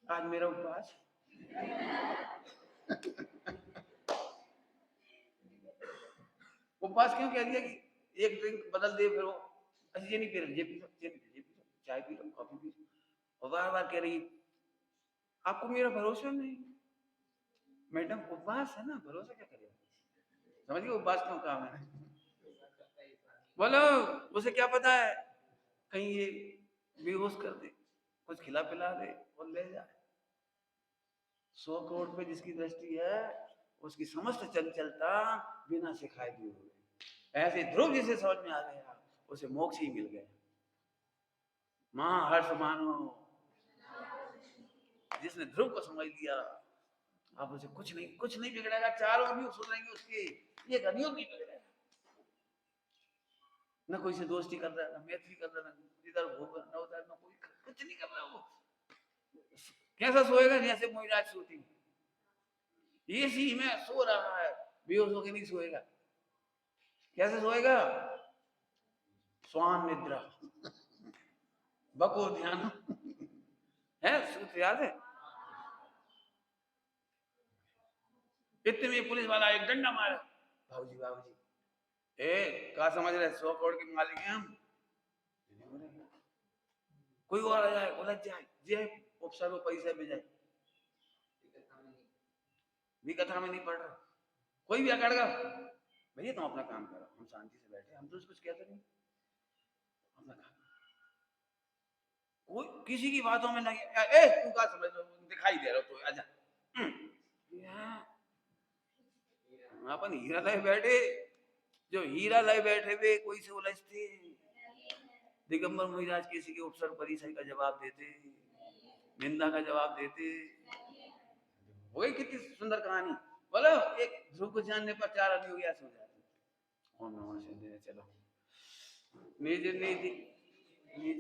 आज मेरा उपवास, उपवास क्यों कह दिया कि एक ड्रिंक बदल दे, फिर वो अच्छा ये नहीं पी रहे, ये पी लो, ये नहीं पी, ये पी लो, चाय P low, coffee P low, और बार बार कह रही आपको मेरा भरोसा नहीं, मैडम उपवास है ना, भरोसा क्या करेगा, समझिए उपवास क्यों कहा मैंने, बोलो उसे क्या पता है, कहीं ये बेहोश कर दे, कुछ खिला पिला दे और ले जाए, 100 करोड़ पे जिसकी दृष्टि है, उसकी समस्त चंचलता बिना सिखाए दूर हो गई, ऐसे ध्रुव जिसे समझ में आ गया उसे मोक्ष ही मिल गया, मां हर्ष मानो, जिसने ध्रुव को समझ लिया, आप उसे कुछ नहीं बिगड़ेगा, 4 अनुयोग सुधरेंगे उसके, एक अनुयोग नहीं बिगड़ेगा, न कोई से दोस्ती कर रहा है, न मैत्री कर रहा है, न इधर भोग न उधर, न कोई कुछ नहीं कर रहा, वो कैसा सोएगा जैसे मोहिराज सोती, एसी में सो रहा है, बेहोश होकर नहीं सोएगा, कैसे सोएगा, स्वान निद्रा, बको ध्यान, है सूत्र याद है, इतने में पुलिस वाला एक डंडा मारा, भाऊजी भाऊजी ए क्या समझ रहे 100 करोड़ के मालिक हैं हम, कोई और आ जाए उलझ जाए, जे उपसर वो पैसे भी जाए, भी कथा में नहीं पढ़ रहा, कोई भी अकड़गा, भैया तुम अपना काम करो, हम शांति से बैठे, हम तो कुछ कहते नहीं, अपना काम, कोई किसी की बातों में नहीं, ए तू क्या समझ लो, दिखाई दे रहा हो तो आजा, अपन हीरा लाए बैठे, जो हीरा लाए बैठे वे कोई से उलझते, दिगंबर मुनिराज किसी के उपसर्ग परिचय का जवाब देते, निंदा का जवाब देते, हो गई कितनी सुंदर कहानी, बोलो एक ध्रुव को जानने पर 4 अनुयोग ऐसे हो जाते, ओम नमः शिवाय, चलो निज निज निज